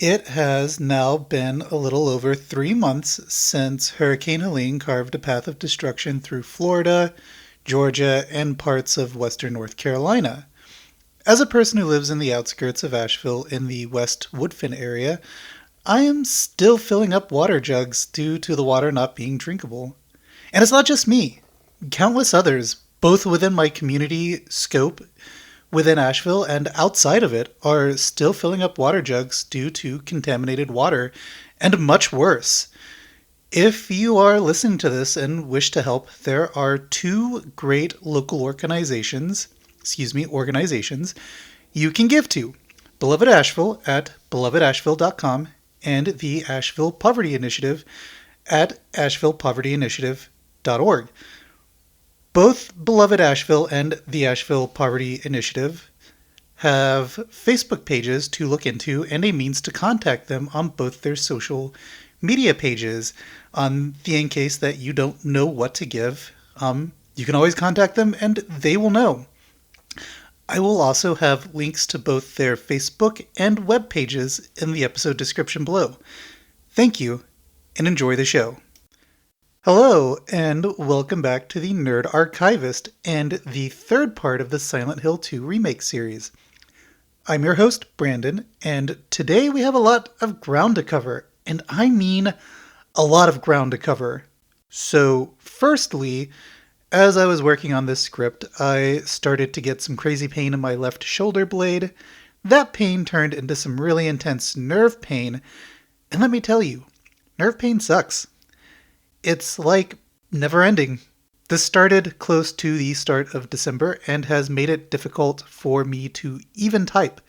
It has now been a little over 3 months since Hurricane Helene carved a path of destruction through Florida, Georgia, and parts of western North Carolina. As a person who lives in the outskirts of Asheville in the West Woodfin area, I am still filling up water jugs due to the water not being drinkable. And it's not just me. Countless others, both within my community scope within Asheville and outside of it, are still filling up water jugs due to contaminated water, and much worse. If you are listening to this and wish to help, there are two great local organizations you can give to. Beloved Asheville at belovedasheville.com and the Asheville Poverty Initiative at ashevillepovertyinitiative.org. Both Beloved Asheville and the Asheville Poverty Initiative have Facebook pages to look into and a means to contact them on both their social media pages. On the in case that you don't know what to give, you can always contact them and they will know. I will also have links to both their Facebook and web pages in the episode description below. Thank you and enjoy the show. Hello, and welcome back to the Nerd Archivist and the third part of the Silent Hill 2 Remake series. I'm your host, Brandon, and today we have a lot of ground to cover, and I mean a lot of ground to cover. So, firstly, as I was working on this script, I started to get some crazy pain in my left shoulder blade. That pain turned into some really intense nerve pain, and let me tell you, nerve pain sucks. It's like never ending. This started close to the start of December and has made it difficult for me to even type.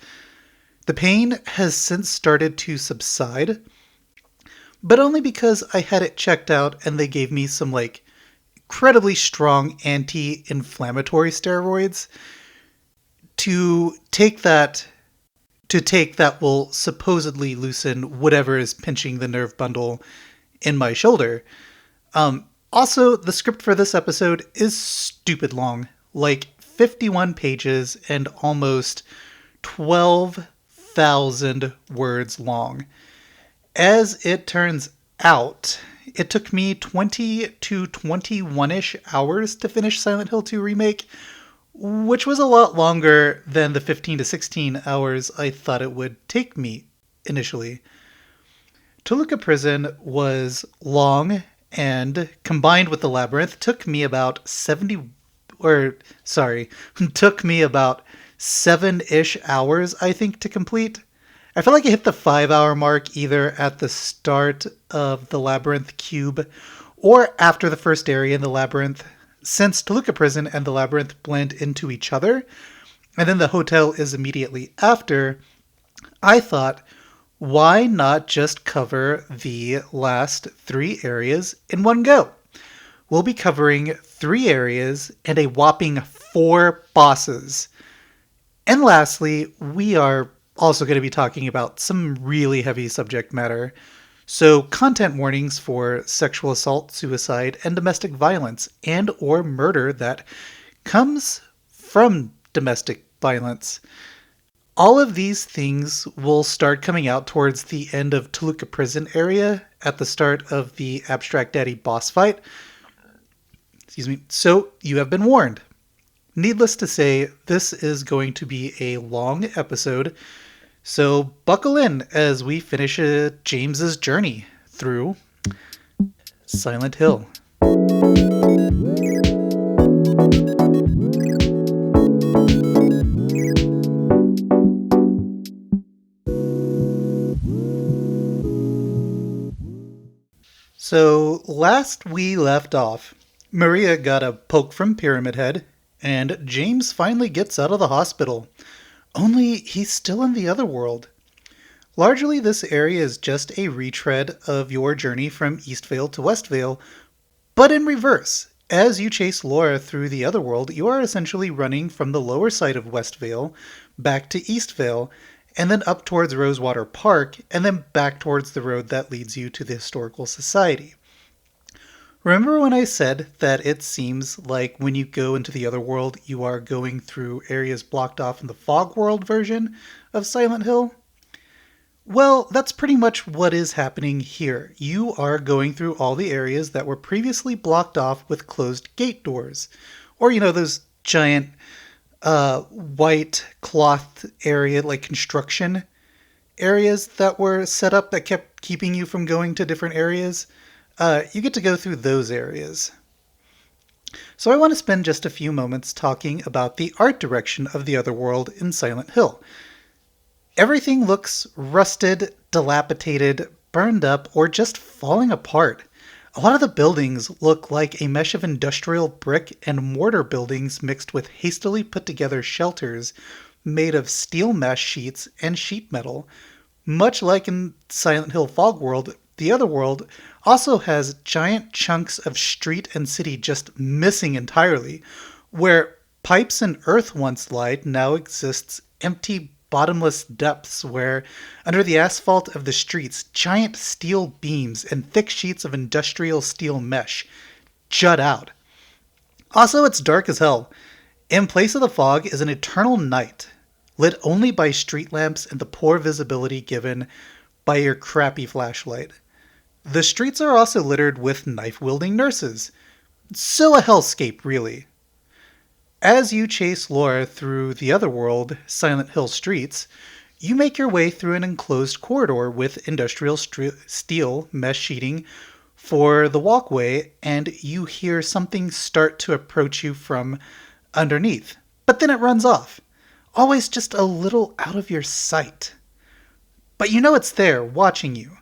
The pain has since started to subside, but only because I had it checked out and they gave me some incredibly strong anti-inflammatory steroids to take that will supposedly loosen whatever is pinching the nerve bundle in my shoulder. Also, the script for this episode is stupid long, like 51 pages and almost 12,000 words long. As it turns out, it took me 20 to 21-ish hours to finish Silent Hill 2 Remake, which was a lot longer than the 15 to 16 hours I thought it would take me initially. Toluca Prison was long and combined with the labyrinth took me about 7-ish hours, I think, to complete. I feel like I hit the 5-hour mark either at the start of the labyrinth cube or after the first area in the labyrinth, since Toluca Prison and the labyrinth blend into each other, and then the hotel is immediately after. I thought, why not just cover the last 3 areas in one go? We'll be covering 3 areas and a whopping 4 bosses. And lastly, we are also going to be talking about some really heavy subject matter. So, content warnings for sexual assault, suicide, and domestic violence and or murder that comes from domestic violence. All of these things will start coming out towards the end of Toluca Prison area at the start of the Abstract Daddy boss fight. So you have been warned. Needless to say, this is going to be a long episode, so buckle in as we finish James's journey through Silent Hill. So, last we left off, Maria got a poke from Pyramid Head, and James finally gets out of the hospital. Only he's still in the other world. Largely, this area is just a retread of your journey from Eastvale to Westvale, but in reverse. As you chase Laura through the other world, you are essentially running from the lower side of Westvale back to Eastvale, and then up towards Rosewater Park, and then back towards the road that leads you to the Historical Society. Remember when I said that it seems like when you go into the other world, you are going through areas blocked off in the Fog World version of Silent Hill? Well, that's pretty much what is happening here. You are going through all the areas that were previously blocked off with closed gate doors. Or, those giant white cloth area, like construction areas that were set up that kept keeping you from going to different areas. You get to go through those areas. So I want to spend just a few moments talking about the art direction of the Otherworld in Silent Hill. Everything looks rusted, dilapidated, burned up, or just falling apart. A lot of the buildings look like a mesh of industrial brick and mortar buildings mixed with hastily put together shelters made of steel mesh sheets and sheet metal. Much like in Silent Hill Fog World, the Otherworld also has giant chunks of street and city just missing entirely. Where pipes and earth once lied, now exists empty bottomless depths where, under the asphalt of the streets, giant steel beams and thick sheets of industrial steel mesh jut out. Also, it's dark as hell. In place of the fog is an eternal night, lit only by street lamps and the poor visibility given by your crappy flashlight. The streets are also littered with knife-wielding nurses. So a hellscape, really. As you chase Laura through the Otherworld, Silent Hill streets, you make your way through an enclosed corridor with industrial steel mesh sheeting for the walkway, and you hear something start to approach you from underneath. But then it runs off, always just a little out of your sight. But you know it's there, watching you.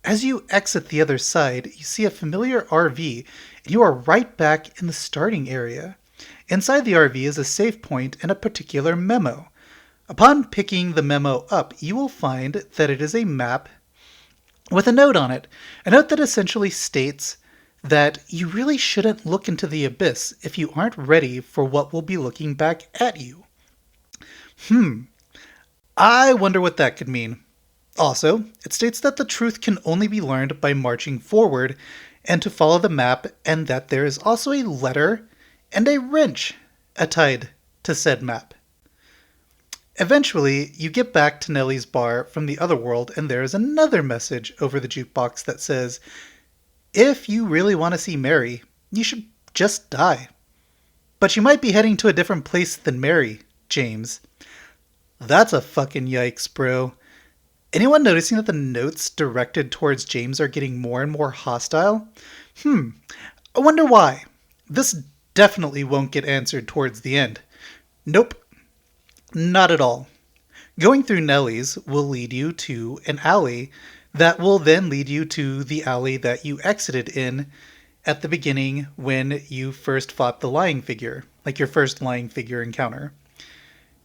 As you exit the other side, you see a familiar RV, and you are right back in the starting area. Inside the RV is a save point and a particular memo. Upon picking the memo up, you will find that it is a map with a note on it. A note that essentially states that you really shouldn't look into the abyss if you aren't ready for what will be looking back at you. I wonder what that could mean. Also, it states that the truth can only be learned by marching forward and to follow the map, and that there is also a letter and a wrench tied to said map. Eventually, you get back to Nellie's bar from the Otherworld, and there is another message over the jukebox that says, "If you really want to see Mary, you should just die. But you might be heading to a different place than Mary, James." That's a fucking yikes, bro. Anyone noticing that the notes directed towards James are getting more and more hostile? I wonder why. This definitely won't get answered towards the end. Nope, not at all. Going through Nellie's will lead you to an alley that will then lead you to the alley that you exited in at the beginning when you first fought the lying figure, like your first lying figure encounter.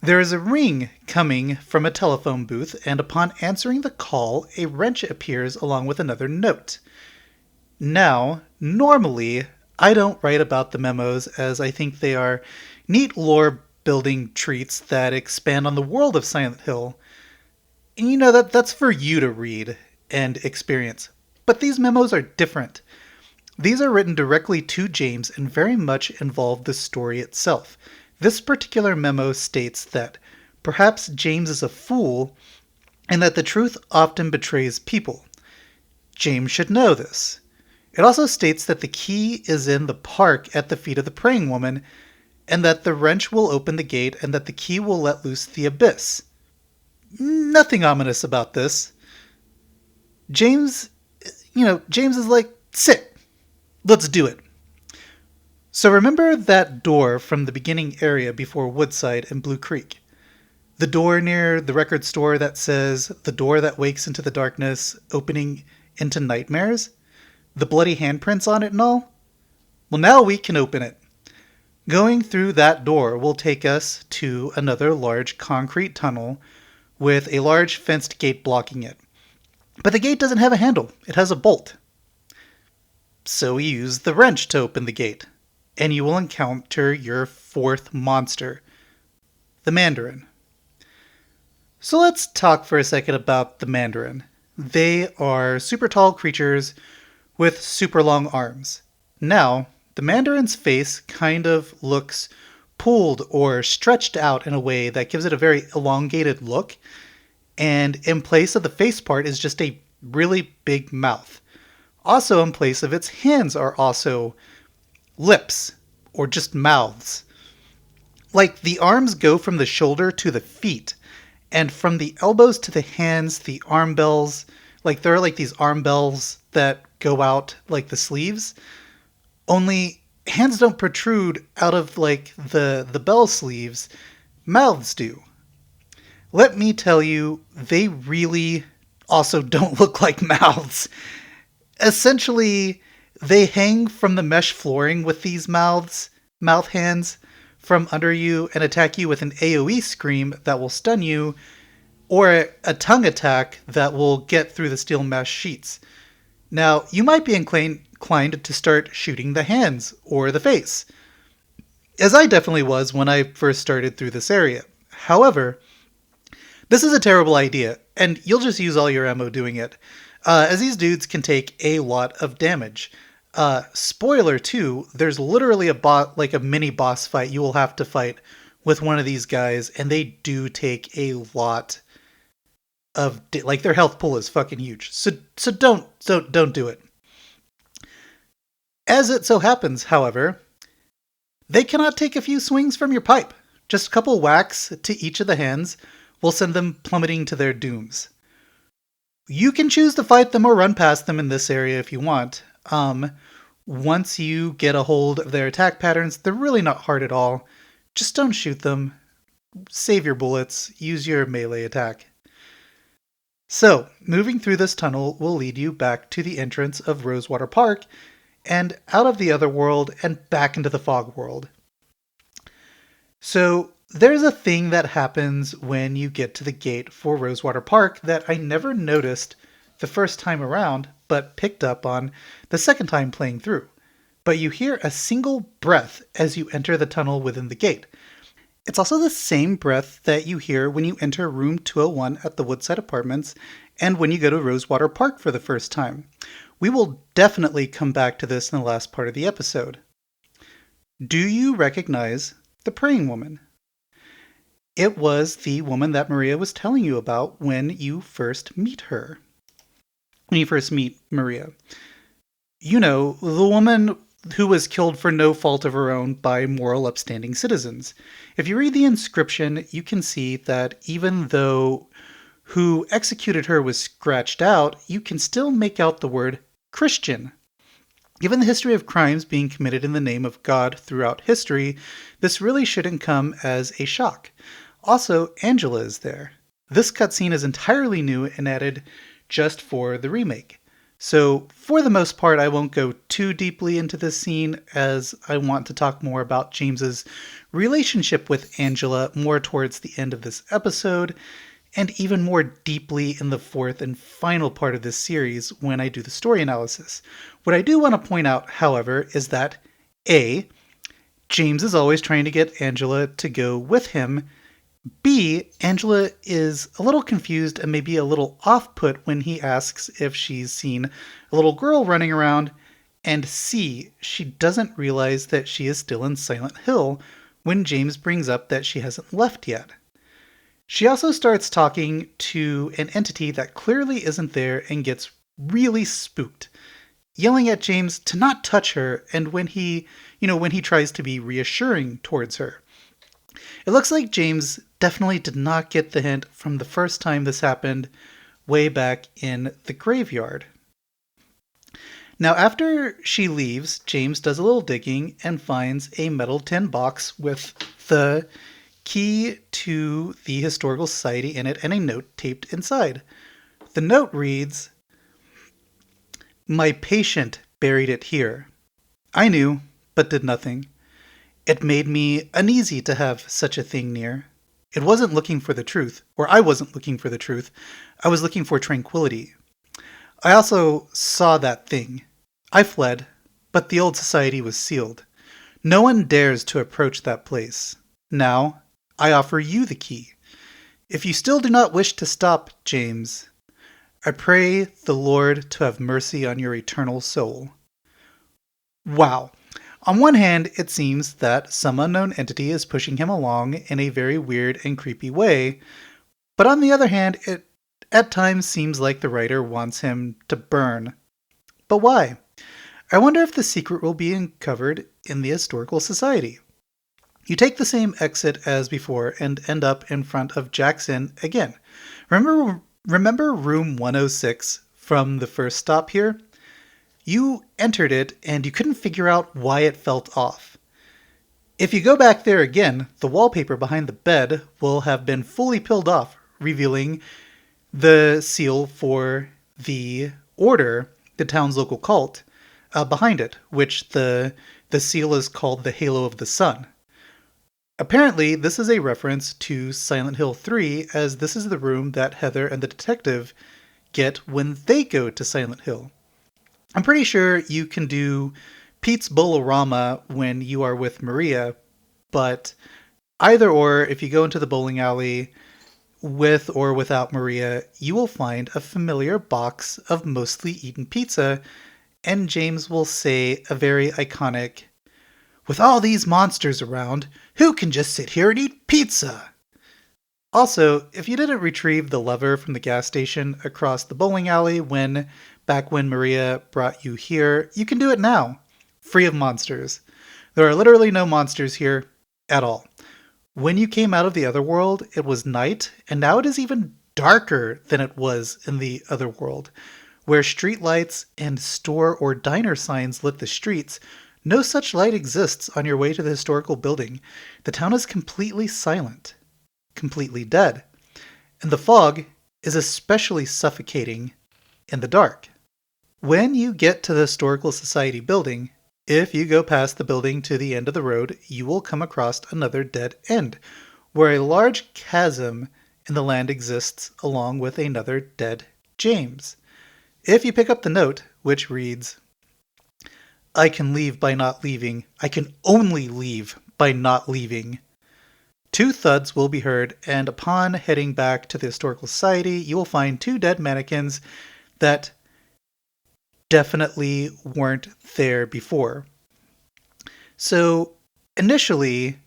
There is a ring coming from a telephone booth, and upon answering the call, a wrench appears along with another note. Now, normally, I don't write about the memos as I think they are neat lore building treats that expand on the world of Silent Hill. And that's for you to read and experience. But these memos are different. These are written directly to James and very much involve the story itself. This particular memo states that perhaps James is a fool and that the truth often betrays people. James should know this. It also states that the key is in the park at the feet of the praying woman, and that the wrench will open the gate and that the key will let loose the abyss. Nothing ominous about this. James is like, sit, let's do it. So remember that door from the beginning area before Woodside and Blue Creek? The door near the record store that says, "The door that wakes into the darkness, opening into nightmares"? The bloody handprints on it and all? Well, now we can open it. Going through that door will take us to another large concrete tunnel with a large fenced gate blocking it. But the gate doesn't have a handle, it has a bolt. So we use the wrench to open the gate, and you will encounter your fourth monster, the Mandarin. So let's talk for a second about the Mandarin. They are super tall creatures with super long arms. Now, the Mandarin's face kind of looks pulled or stretched out in a way that gives it a very elongated look. And in place of the face part is just a really big mouth. Also, in place of its hands are also lips, or just mouths. Like the arms go from the shoulder to the feet, and from the elbows to the hands, the arm bells, like there are like these arm bells that go out like the sleeves. Only hands don't protrude out of like the bell sleeves. Mouths do. Let me tell you, they really also don't look like mouths. Essentially, they hang from the mesh flooring with these mouth hands, from under you and attack you with an AoE scream that will stun you, or a tongue attack that will get through the steel mesh sheets. Now, you might be inclined to start shooting the hands or the face, as I definitely was when I first started through this area. However, this is a terrible idea, and you'll just use all your ammo doing it, as these dudes can take a lot of damage. Spoiler too, there's literally like a mini boss fight you will have to fight with one of these guys, and they do take a lot of like their health pool is fucking huge. So don't do it. As it so happens, however, they cannot take a few swings from your pipe. Just a couple whacks to each of the hands will send them plummeting to their dooms. You can choose to fight them or run past them in this area if you want. Once you get a hold of their attack patterns, they're really not hard at all. Just don't shoot them. Save your bullets. Use your melee attack. So, moving through this tunnel will lead you back to the entrance of Rosewater Park, and out of the other world and back into the fog world. So, there's a thing that happens when you get to the gate for Rosewater Park that I never noticed the first time around, but picked up on the second time playing through. But you hear a single breath as you enter the tunnel within the gate. It's also the same breath that you hear when you enter room 201 at the Woodside Apartments and when you go to Rosewater Park for the first time. We will definitely come back to this in the last part of the episode. Do you recognize the praying woman? It was the woman that Maria was telling you about when you first meet her. When you first meet Maria. You know, the woman who was killed for no fault of her own by moral upstanding citizens. If you read the inscription, you can see that even though who executed her was scratched out, you can still make out the word Christian. Given the history of crimes being committed in the name of God throughout history, this really shouldn't come as a shock. Also, Angela is there. This cutscene is entirely new and added just for the remake. So, for the most part, I won't go too deeply into this scene, as I want to talk more about James's relationship with Angela more towards the end of this episode, and even more deeply in the fourth and final part of this series when I do the story analysis. What I do want to point out, however, is that A, James is always trying to get Angela to go with him. B, Angela is a little confused and maybe a little off-put when he asks if she's seen a little girl running around. And C, she doesn't realize that she is still in Silent Hill when James brings up that she hasn't left yet. She also starts talking to an entity that clearly isn't there and gets really spooked, yelling at James to not touch her, and when he tries to be reassuring towards her. It looks like James definitely did not get the hint from the first time this happened, way back in the graveyard. Now, after she leaves, James does a little digging and finds a metal tin box with the key to the Historical Society in it and a note taped inside. The note reads, "My patient buried it here. I knew, but did nothing. It made me uneasy to have such a thing near. It wasn't looking for the truth, or I wasn't looking for the truth. I was looking for tranquility. I also saw that thing. I fled, but the old society was sealed. No one dares to approach that place. Now, I offer you the key. If you still do not wish to stop, James, I pray the Lord to have mercy on your eternal soul." Wow. On one hand, it seems that some unknown entity is pushing him along in a very weird and creepy way, but on the other hand, it at times seems like the writer wants him to burn. But why? I wonder if the secret will be uncovered in the Historical Society. You take the same exit as before and end up in front of Jackson again. Remember room 106 from the first stop here? You entered it and you couldn't figure out why it felt off. If you go back there again, the wallpaper behind the bed will have been fully peeled off, revealing the seal for the order, the town's local cult, behind it, which the seal is called the Halo of the Sun. Apparently, this is a reference to Silent Hill 3, as this is the room that Heather and the detective get when they go to Silent Hill. I'm pretty sure you can do Pete's Bolorama when you are with Maria, but either or, if you go into the bowling alley with or without Maria, you will find a familiar box of mostly eaten pizza, and James will say a very iconic, "With all these monsters around, who can just sit here and eat pizza?" Also, if you didn't retrieve the lever from the gas station across the bowling alley back when Maria brought you here, you can do it now, free of monsters. There are literally no monsters here at all. When you came out of the other world, it was night, and now it is even darker than it was in the other world. Where streetlights and store or diner signs lit the streets, no such light exists on your way to the historical building. The town is completely silent, completely dead, and the fog is especially suffocating in the dark. When you get to the Historical Society building, if you go past the building to the end of the road, you will come across another dead end, where a large chasm in the land exists along with another dead James. If you pick up the note, which reads, "I can leave by not leaving. I can only leave by not leaving," 2 thuds will be heard, and upon heading back to the Historical Society, you will find 2 dead mannequins that definitely weren't there before. So, initially,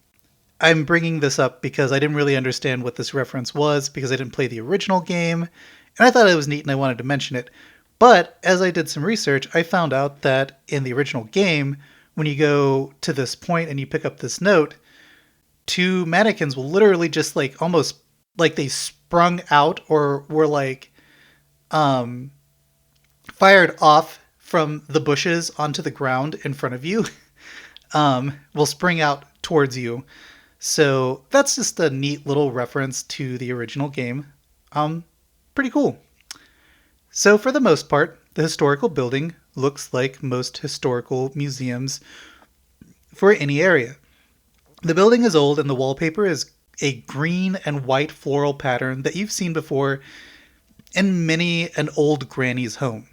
I'm bringing this up because I didn't really understand what this reference was, because I didn't play the original game, and I thought it was neat and I wanted to mention it. But as I did some research, I found out that in the original game, when you go to this point and you pick up this note, 2 mannequins will literally just almost like they sprung out or were fired off from the bushes onto the ground in front of you, will spring out towards you. So that's just a neat little reference to the original game. Pretty cool. So for the most part, the historical building looks like most historical museums for any area. The building is old and the wallpaper is a green and white floral pattern that you've seen before in many an old granny's home.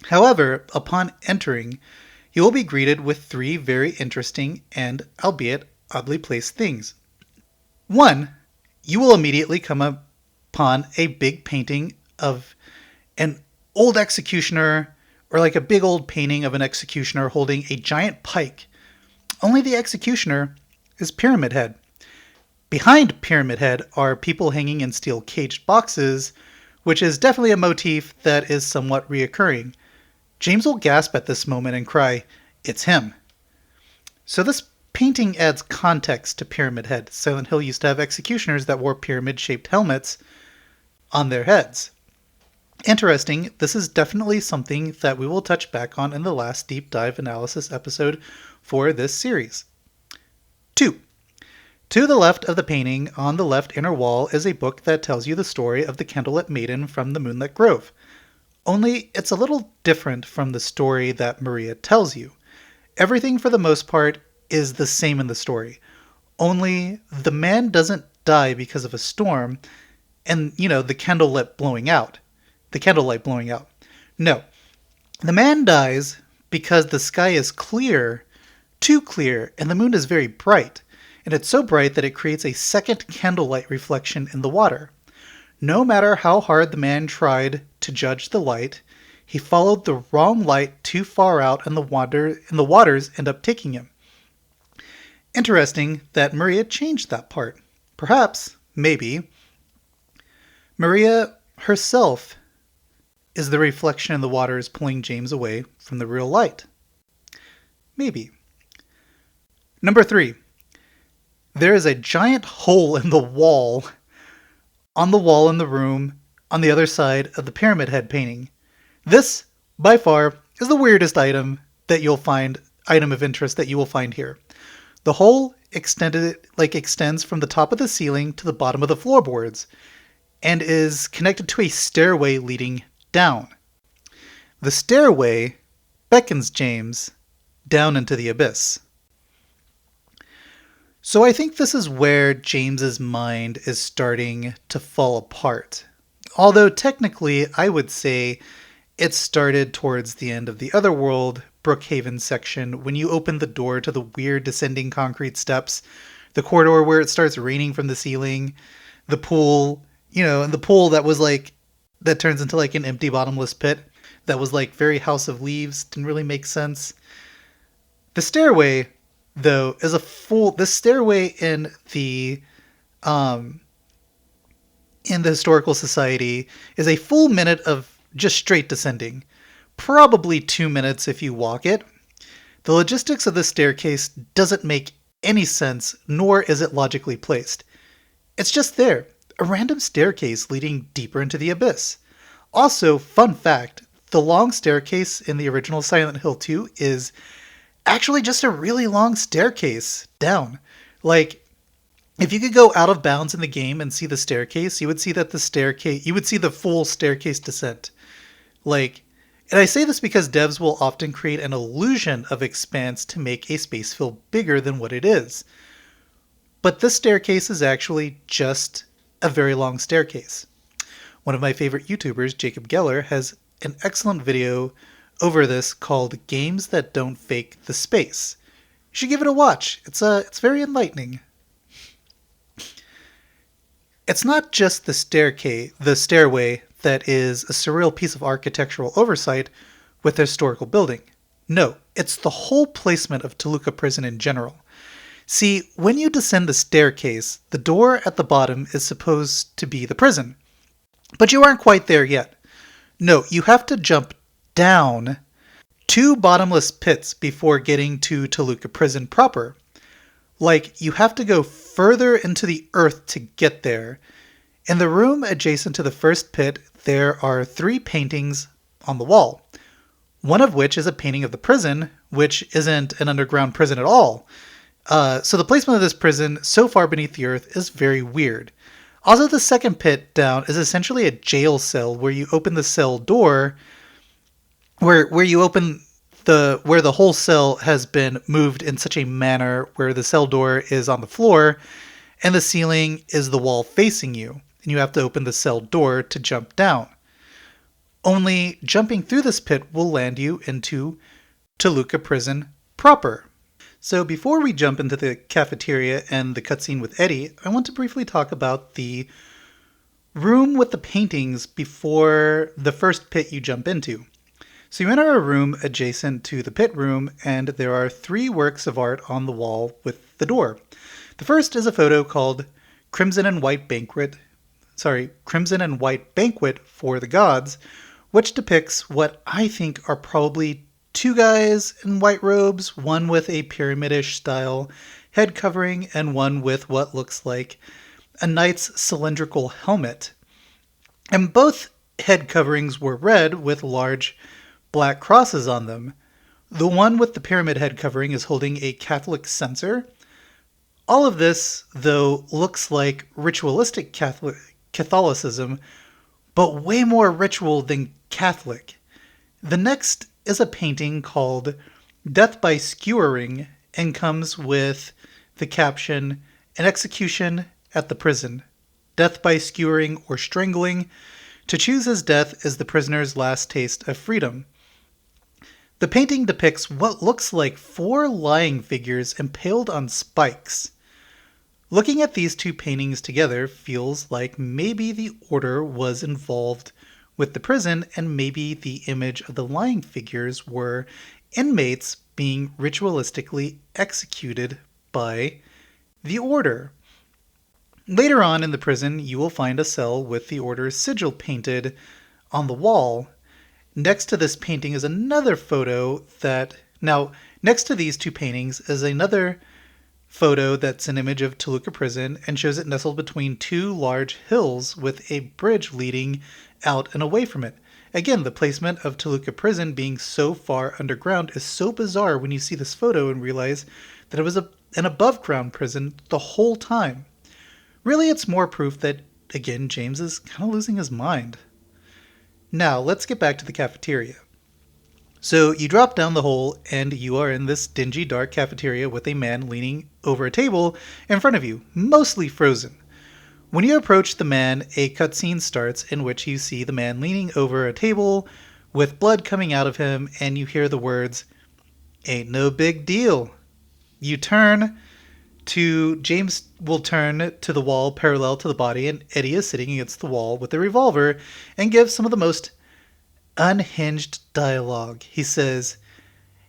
However, upon entering, you will be greeted with 3 very interesting and, albeit oddly placed things. 1, you will immediately come upon a big painting of an old executioner, or like a big old painting of an executioner holding a giant pike. Only the executioner is Pyramid Head. Behind Pyramid Head are people hanging in steel caged boxes, which is definitely a motif that is somewhat reoccurring. James will gasp at this moment and cry, "It's him." So this painting adds context to Pyramid Head. Silent Hill used to have executioners that wore pyramid-shaped helmets on their heads. Interesting, this is definitely something that we will touch back on in the last deep dive analysis episode for this series. 2. To the left of the painting, on the left inner wall, is a book that tells you the story of the Candlelit Maiden from the Moonlit Grove. Only it's a little different from the story that Maria tells you. Everything for the most part is the same in the story. Only the man doesn't die because of a storm and, the candlelight blowing out. No. The man dies because the sky is clear, too clear, and the moon is very bright. And it's so bright that it creates a second candlelight reflection in the water. No matter how hard the man tried to judge the light, he followed the wrong light too far out and the waters end up taking him. Interesting that Maria changed that part. Perhaps, maybe, Maria herself is the reflection in the waters pulling James away from the real light? Maybe. Number 3. There is a giant hole in the wall in the room on the other side of the Pyramid Head painting. This, by far, is the weirdest item of interest that you will find here. The hole extends from the top of the ceiling to the bottom of the floorboards and is connected to a stairway leading down. The stairway beckons James down into the abyss. So I think this is where James's mind is starting to fall apart. Although technically I would say it started towards the end of the Otherworld Brookhaven section when you open the door to the weird descending concrete steps, the corridor where it starts raining from the ceiling, the pool, and the pool that turns into like an empty bottomless pit that was like very House of Leaves, didn't really make sense. The stairway, though, the stairway in the Historical Society is a full minute of just straight descending. Probably 2 minutes if you walk it. The logistics of the staircase doesn't make any sense, nor is it logically placed. It's just there, a random staircase leading deeper into the abyss. Also, fun fact, the long staircase in the original Silent Hill 2 is actually just a really long staircase down. Like, if you could go out of bounds in the game and see the staircase, you would see the full staircase descent. And I say this because devs will often create an illusion of expanse to make a space feel bigger than what it is. But this staircase is actually just a very long staircase. One of my favorite YouTubers, Jacob Geller, has an excellent video over this called Games That Don't Fake the Space. You should give it a watch. It's very enlightening. It's not just the stairway that is a surreal piece of architectural oversight with a historical building. No, it's the whole placement of Toluca Prison in general. See, when you descend the staircase, the door at the bottom is supposed to be the prison. But you aren't quite there yet. No, you have to jump down 2 bottomless pits before getting to Toluca Prison proper. You have to go further into the earth to get there. In the room adjacent to the first pit, there are 3 paintings on the wall. One of which is a painting of the prison, which isn't an underground prison at all. So the placement of this prison so far beneath the earth is very weird. Also, the second pit down is essentially a jail cell where you open the cell door, where the whole cell has been moved in such a manner where the cell door is on the floor and the ceiling is the wall facing you, and you have to open the cell door to jump down. Only jumping through this pit will land you into Toluca Prison proper. So before we jump into the cafeteria and the cutscene with Eddie, I want to briefly talk about the room with the paintings before the first pit you jump into. So you enter a room adjacent to the pit room, and there are 3 works of art on the wall with the door. The first is a photo called Crimson and White Banquet for the Gods, which depicts what I think are probably 2 guys in white robes, one with a pyramidish style head covering and one with what looks like a knight's cylindrical helmet. And both head coverings were red with large black crosses on them. The one with the pyramid head covering is holding a Catholic censer. All of this, though, looks like ritualistic Catholicism, but way more ritual than Catholic. The next is a painting called Death by Skewering and comes with the caption, An Execution at the Prison. Death by skewering or strangling. To choose as death is the prisoner's last taste of freedom. The painting depicts what looks like 4 lying figures impaled on spikes. Looking at these 2 paintings together feels like maybe the Order was involved with the prison, and maybe the image of the lying figures were inmates being ritualistically executed by the Order. Later on in the prison, you will find a cell with the order's sigil painted on the wall. Next to this painting is another photo that. Now, next to these two paintings is another photo that's an image of Toluca Prison and shows it nestled between two large hills with a bridge leading out and away from it. Again, the placement of Toluca Prison being so far underground is so bizarre when you see this photo and realize that it was an above ground prison the whole time. Really, it's more proof that, again, James is kind of losing his mind. Now, let's get back to the cafeteria. So, you drop down the hole, and you are in this dingy, dark cafeteria with a man leaning over a table in front of you, mostly frozen. When you approach the man, a cutscene starts in which you see the man leaning over a table with blood coming out of him, and you hear the words, "Ain't no big deal." You turn to James will turn to the wall parallel to the body, and Eddie is sitting against the wall with a revolver and gives some of the most unhinged dialogue. He says,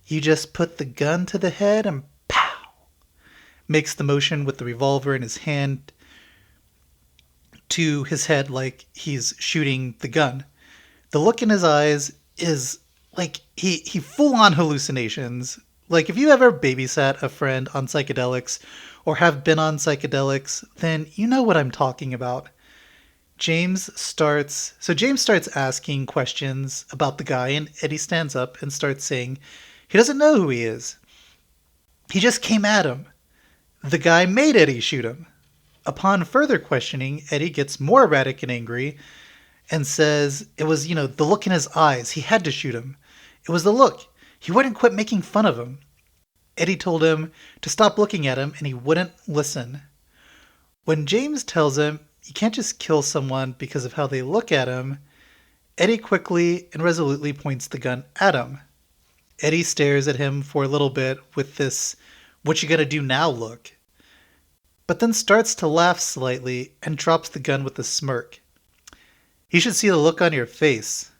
"You just put the gun to the head and pow." Makes the motion with the revolver in his hand to his head like he's shooting the gun. The look in his eyes is like he full on hallucinations. Like if you ever babysat a friend on psychedelics or have been on psychedelics, then you know what I'm talking about. James starts asking questions about the guy, and Eddie stands up and starts saying he doesn't know who he is. He just came at him. The guy made Eddie shoot him. Upon further questioning, Eddie gets more erratic and angry and says it was, the look in his eyes. He had to shoot him. It was the look. He wouldn't quit making fun of him. Eddie told him to stop looking at him, and he wouldn't listen. When James tells him you can't just kill someone because of how they look at him, Eddie quickly and resolutely points the gun at him. Eddie stares at him for a little bit with this "what you gonna do now" look, but then starts to laugh slightly and drops the gun with a smirk. "You should see the look on your face.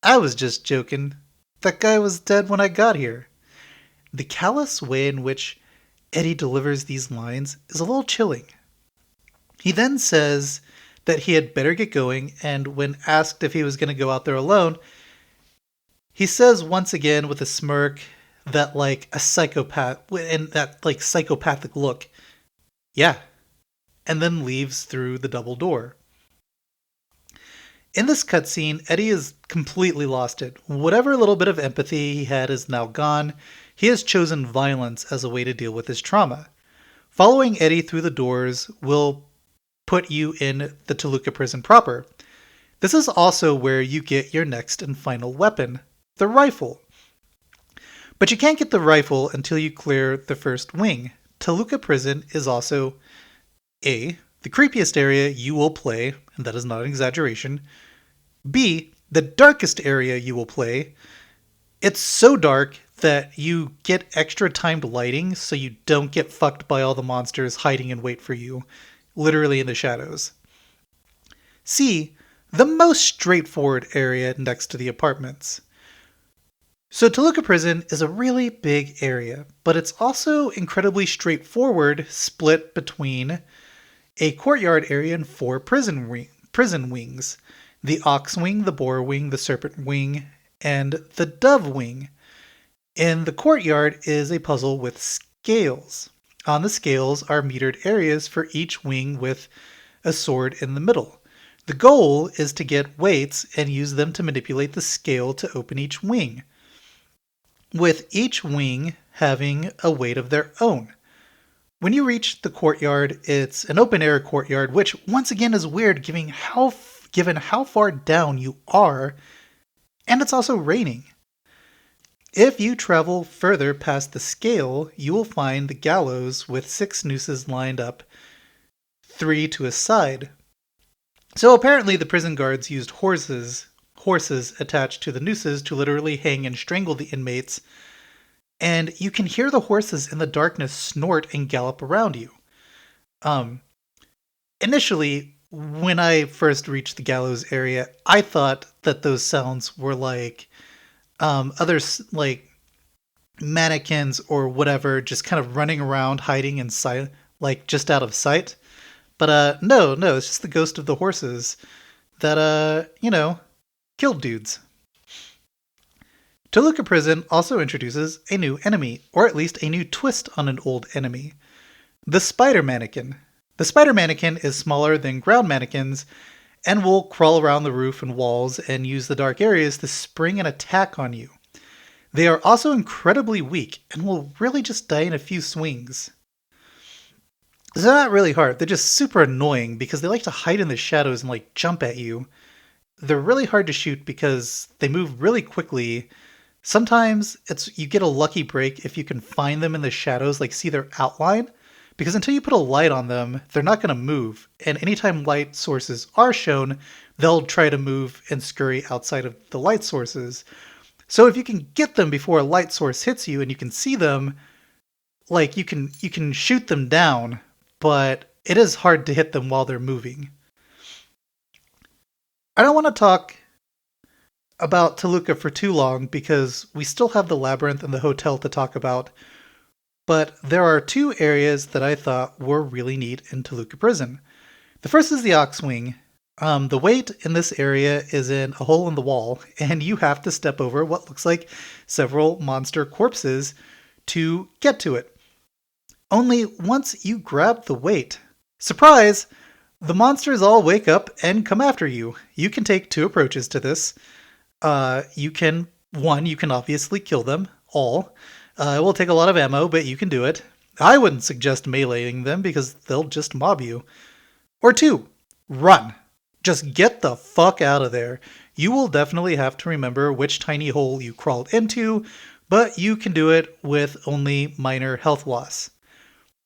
I was just joking. That guy was dead when I got here." The callous way in which Eddie delivers these lines is a little chilling. He then says that he had better get going, and when asked if he was going to go out there alone, he says once again with a smirk that like a psychopath, and that like psychopathic look, "Yeah," and then leaves through the double door. In this cutscene, Eddie has completely lost it. Whatever little bit of empathy he had is now gone. He has chosen violence as a way to deal with his trauma. Following Eddie through the doors will put you in the Toluca prison proper. This is also where you get your next and final weapon, the rifle. But you can't get the rifle until you clear the first wing. Toluca prison is also A, the creepiest area you will play, and that is not an exaggeration. B, the darkest area you will play. It's so dark that you get extra timed lighting so you don't get fucked by all the monsters hiding in wait for you, literally in the shadows. C, the most straightforward area next to the apartments. So Toluca Prison is a really big area, but it's also incredibly straightforward, split between a courtyard area and four prison wings. The Ox Wing, the Boar Wing, the Serpent Wing, and the Dove Wing. In the courtyard is a puzzle with scales. On the scales are metered areas for each wing with a sword in the middle. The goal is to get weights and use them to manipulate the scale to open each wing, with each wing having a weight of their own. When you reach the courtyard, it's an open-air courtyard, which once again is weird given how far down you are, and it's also raining. If you travel further past the scale, you will find the gallows with 6 nooses lined up, 3 to a side. So apparently the prison guards used horses attached to the nooses to literally hang and strangle the inmates, and you can hear the horses in the darkness snort and gallop around you. Initially, when I first reached the gallows area, I thought that those sounds were like others, like mannequins or whatever, just kind of running around hiding in sight, like just out of sight. But no, it's just the ghost of the horses that killed dudes. Toluca Prison also introduces a new enemy, or at least a new twist on an old enemy. The Spider Mannequin. The Spider Mannequin is smaller than ground mannequins and will crawl around the roof and walls and use the dark areas to spring an attack on you. They are also incredibly weak and will really just die in a few swings. They're not really hard, they're just super annoying because they like to hide in the shadows and like jump at you. They're really hard to shoot because they move really quickly. Sometimes you get a lucky break if you can find them in the shadows, like see their outline, because until you put a light on them, they're not going to move. And anytime light sources are shown, they'll try to move and scurry outside of the light sources. So if you can get them before a light source hits you and you can see them, like you can shoot them down, but it is hard to hit them while they're moving. I don't want to talk about Toluca for too long because we still have the labyrinth and the hotel to talk about, but there are two areas that I thought were really neat in Toluca Prison. The first is the Ox Wing. The weight in this area is in a hole in the wall, and you have to step over what looks like several monster corpses to get to it. Only once you grab the weight, surprise, the monsters all wake up and come after you. You can take two approaches to this. You can obviously kill them all. It will take a lot of ammo, but you can do it. I wouldn't suggest meleeing them because they'll just mob you. Or two, run. Just get the fuck out of there. You will definitely have to remember which tiny hole you crawled into, but you can do it with only minor health loss.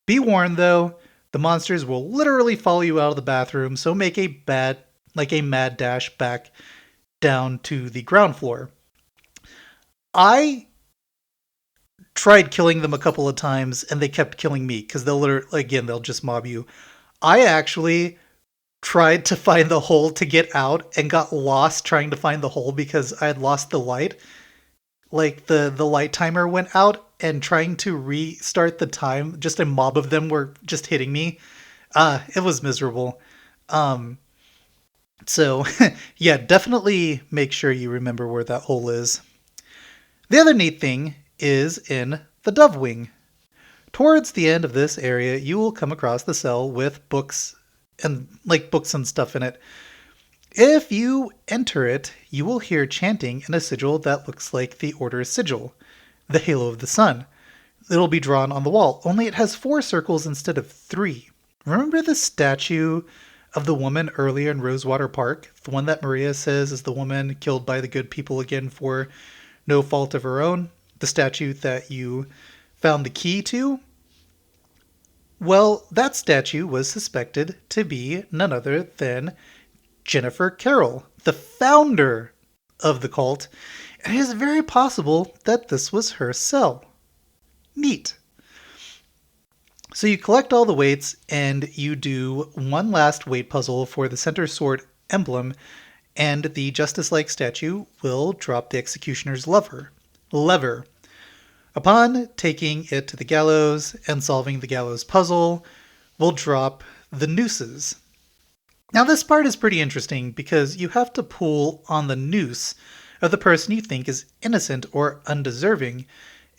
Be warned though, the monsters will literally follow you out of the bathroom, so make a mad dash back down to the ground floor. I tried killing them a couple of times and they kept killing me because they'll just mob you. I actually tried to find the hole to get out and got lost trying to find the hole because I had lost the light. Like the light timer went out and trying to restart the time, just a mob of them were just hitting me. It was miserable. So yeah, definitely make sure you remember where that hole is. The other neat thing is in the Dove Wing. Towards the end of this area, you will come across the cell with books and stuff in it. If you enter it, you will hear chanting in a sigil that looks like the Order's sigil, the Halo of the Sun. It'll be drawn on the wall, only it has 4 circles instead of 3. Remember the statue of the woman earlier in Rosewater Park? The one that Maria says is the woman killed by the good people again for no fault of her own? The statue that you found the key to? Well, that statue was suspected to be none other than Jennifer Carroll, the founder of the cult, and it is very possible that this was her cell. Neat. So you collect all the weights and you do one last weight puzzle for the center sword emblem, and the justice-like statue will drop the executioner's lever. Upon taking it to the gallows and solving the gallows puzzle, will drop the nooses. Now this part is pretty interesting because you have to pull on the noose of the person you think is innocent or undeserving,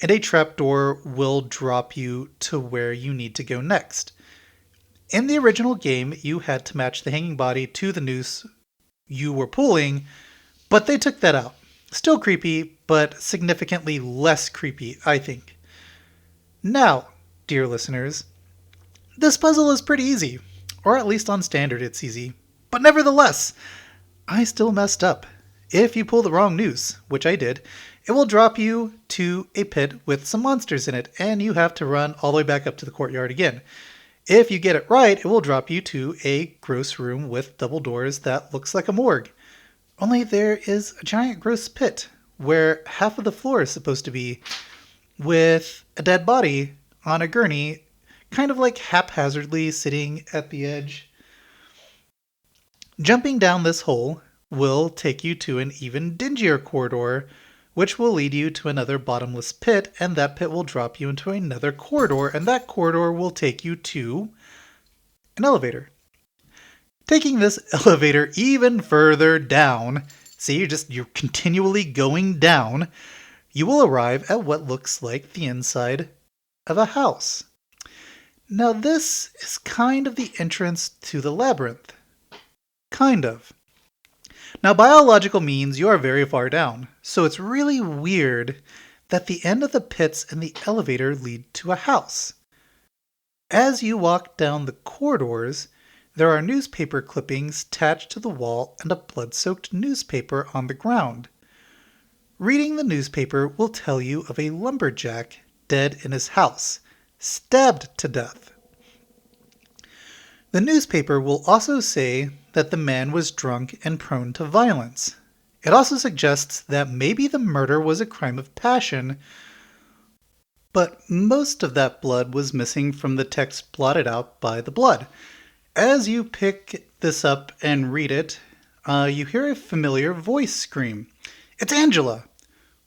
and a trapdoor will drop you to where you need to go next. In the original game, you had to match the hanging body to the noose you were pulling, but they took that out. Still creepy, but significantly less creepy, I think. Now, dear listeners, this puzzle is pretty easy, or at least on standard it's easy. But nevertheless, I still messed up. If you pull the wrong noose, which I did, it will drop you to a pit with some monsters in it, and you have to run all the way back up to the courtyard again. If you get it right, it will drop you to a gross room with double doors that looks like a morgue. Only there is a giant gross pit where half of the floor is supposed to be, with a dead body on a gurney, kind of like haphazardly sitting at the edge. Jumping down this hole will take you to an even dingier corridor, which will lead you to another bottomless pit, and that pit will drop you into another corridor, and that corridor will take you to an elevator. Taking this elevator even further down, see, you're continually going down, you will arrive at what looks like the inside of a house. Now this is kind of the entrance to the labyrinth. Kind of. Now biological means you are very far down, so it's really weird that the end of the pits and the elevator lead to a house. As you walk down the corridors, there are newspaper clippings attached to the wall and a blood-soaked newspaper on the ground. Reading the newspaper will tell you of a lumberjack dead in his house, stabbed to death. The newspaper will also say that the man was drunk and prone to violence. It also suggests that maybe the murder was a crime of passion, but most of that blood was missing from the text blotted out by the blood. As you pick this up and read it, you hear a familiar voice scream. It's Angela!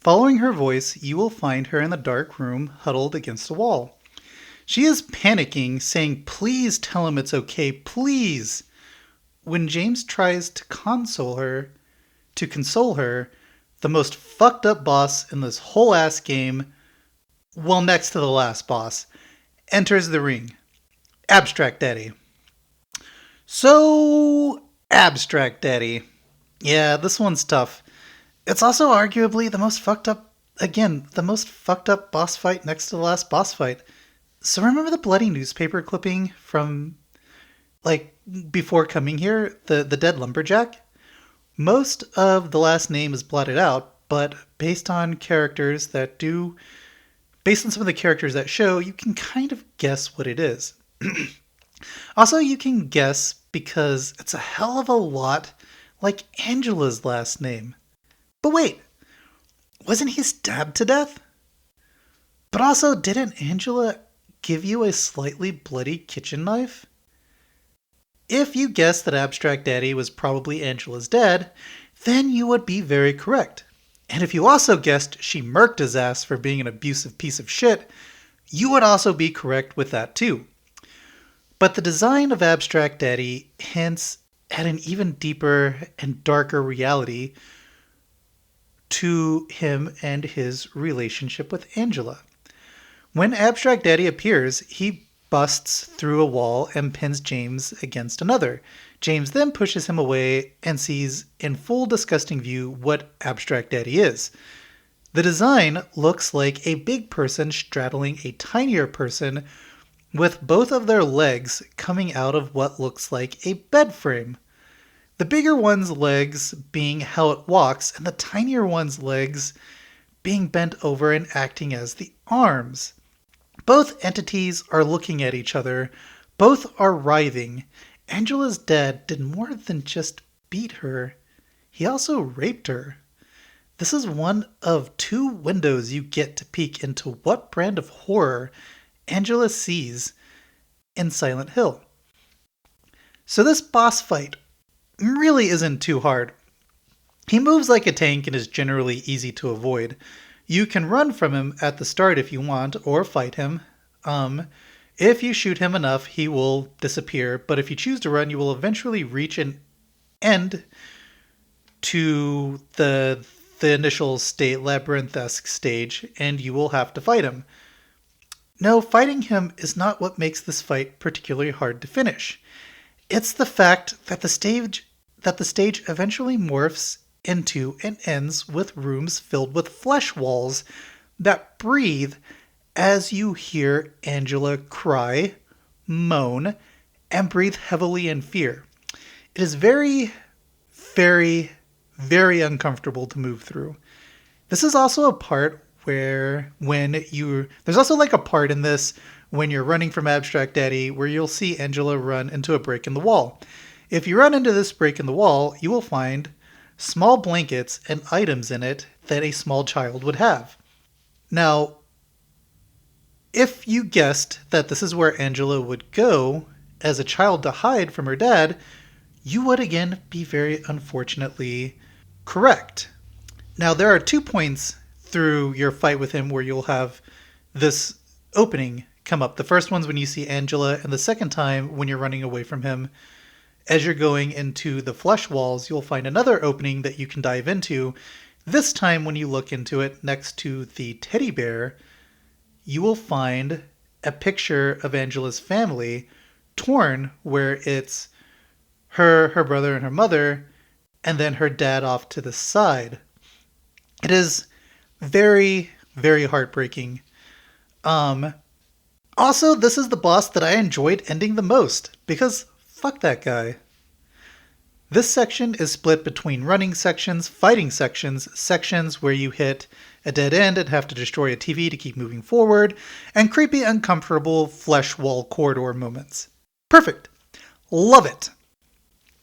Following her voice, you will find her in the dark room, huddled against a wall. She is panicking, saying, "Please tell him it's okay, please." When James tries to console her, the most fucked up boss in this whole ass game, well, next to the last boss, enters the ring. Abstract Daddy. So, Abstract Daddy. Yeah, this one's tough. It's also arguably the most fucked up boss fight next to the last boss fight. So remember the bloody newspaper clipping from, before coming here? The dead lumberjack? Most of the last name is blotted out, but based on some of the characters that show, you can kind of guess what it is. Also, you can guess because it's a hell of a lot like Angela's last name. But wait, wasn't he stabbed to death? But also, didn't Angela give you a slightly bloody kitchen knife? If you guessed that Abstract Daddy was probably Angela's dad, then you would be very correct. And if you also guessed she murked his ass for being an abusive piece of shit, you would also be correct with that too. But the design of Abstract Daddy hints at an even deeper and darker reality to him and his relationship with Angela. When Abstract Daddy appears, he busts through a wall and pins James against another. James then pushes him away and sees in full disgusting view what Abstract Daddy is. The design looks like a big person straddling a tinier person with both of their legs coming out of what looks like a bed frame. The bigger one's legs being how it walks, and the tinier one's legs being bent over and acting as the arms. Both entities are looking at each other. Both are writhing. Angela's dad did more than just beat her. He also raped her. This is one of two windows you get to peek into what brand of horror Angela sees in Silent Hill. So this boss fight really isn't too hard. He moves like a tank and is generally easy to avoid. You can run from him at the start if you want, or fight him. If you shoot him enough, he will disappear, but if you choose to run, you will eventually reach an end to the initial labyrinth-esque stage, and you will have to fight him. No, fighting him is not what makes this fight particularly hard to finish. It's the fact that the stage eventually morphs into and ends with rooms filled with flesh walls that breathe as you hear Angela cry, moan, and breathe heavily in fear. It is very, very, very uncomfortable to move through. This is also a part where there's also a part in this when you're running from Abstract Daddy where you'll see Angela run into a break in the wall. If you run into this break in the wall, you will find small blankets and items in it that a small child would have. Now, if you guessed that this is where Angela would go as a child to hide from her dad, you would again be very unfortunately correct. Now, there are 2 points through your fight with him where you'll have this opening come up. The first one's when you see Angela, and the second time when you're running away from him As you're going into the flesh walls, you'll find another opening that you can dive into. This time, when you look into it next to the teddy bear, you will find a picture of Angela's family torn, where it's her brother and her mother, and then her dad off to the side. It is very, very heartbreaking. Um, Also, this is the boss that I enjoyed ending the most, because fuck that guy. This section is split between running sections, fighting sections, sections where you hit a dead end and have to destroy a TV to keep moving forward, and creepy, uncomfortable flesh wall corridor moments. Perfect. Love it.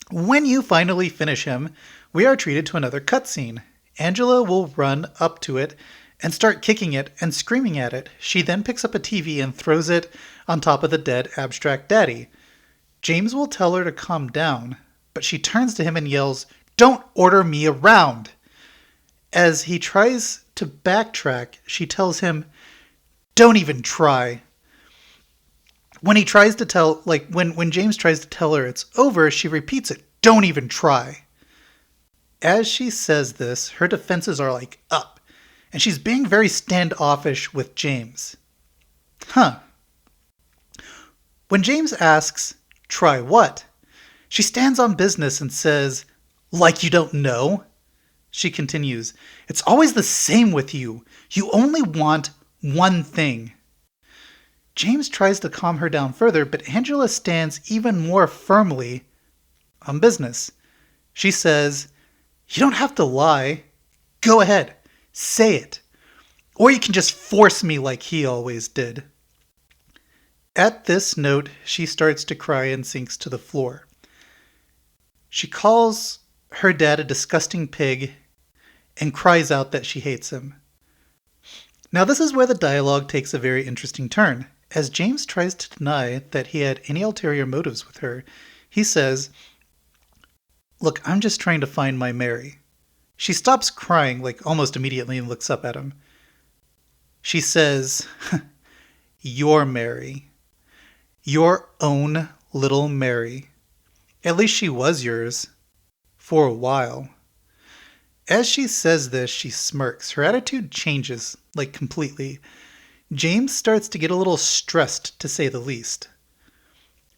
When you finally finish him, we are treated to another cutscene. Angela will run up to it and start kicking it and screaming at it. She then picks up a TV and throws it on top of the dead abstract daddy. James will tell her to calm down, but she turns to him and yells, "Don't order me around!" As he tries to backtrack, she tells him, "Don't even try." When he tries to tell, when James tries to tell her it's over, she repeats it, "Don't even try." As she says this, her defenses are up, and she's being very standoffish with James. Huh. When James asks, "Try what?" she stands on business and says, "Like you don't know?" She continues, "It's always the same with you. You only want one thing." James tries to calm her down further, but Angela stands even more firmly on business. She says, "You don't have to lie. Go ahead, say it. Or you can just force me like he always did." At this note, she starts to cry and sinks to the floor. She calls her dad a disgusting pig and cries out that she hates him. Now, this is where the dialogue takes a very interesting turn. As James tries to deny that he had any ulterior motives with her, he says, "Look, I'm just trying to find my Mary." She stops crying almost immediately and looks up at him. She says, "Your Mary. Your own little Mary. At least she was yours. For a while." As she says this, she smirks. Her attitude changes, completely. James starts to get a little stressed, to say the least.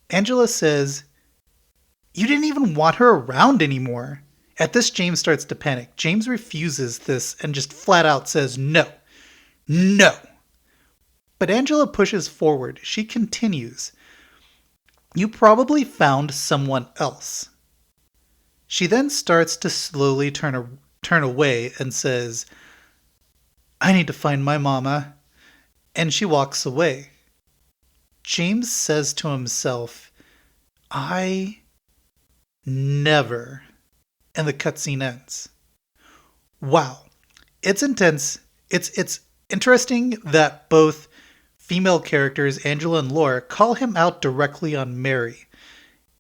Angela says, "You didn't even want her around anymore." At this, James starts to panic. James refuses this and just flat out says, "No. No." But Angela pushes forward. She continues, "You probably found someone else." She then starts to slowly turn away and says, "I need to find my mama." And she walks away. James says to himself, "I never." And the cutscene ends. Wow. It's intense. It's interesting that both female characters, Angela and Laura, call him out directly on Mary,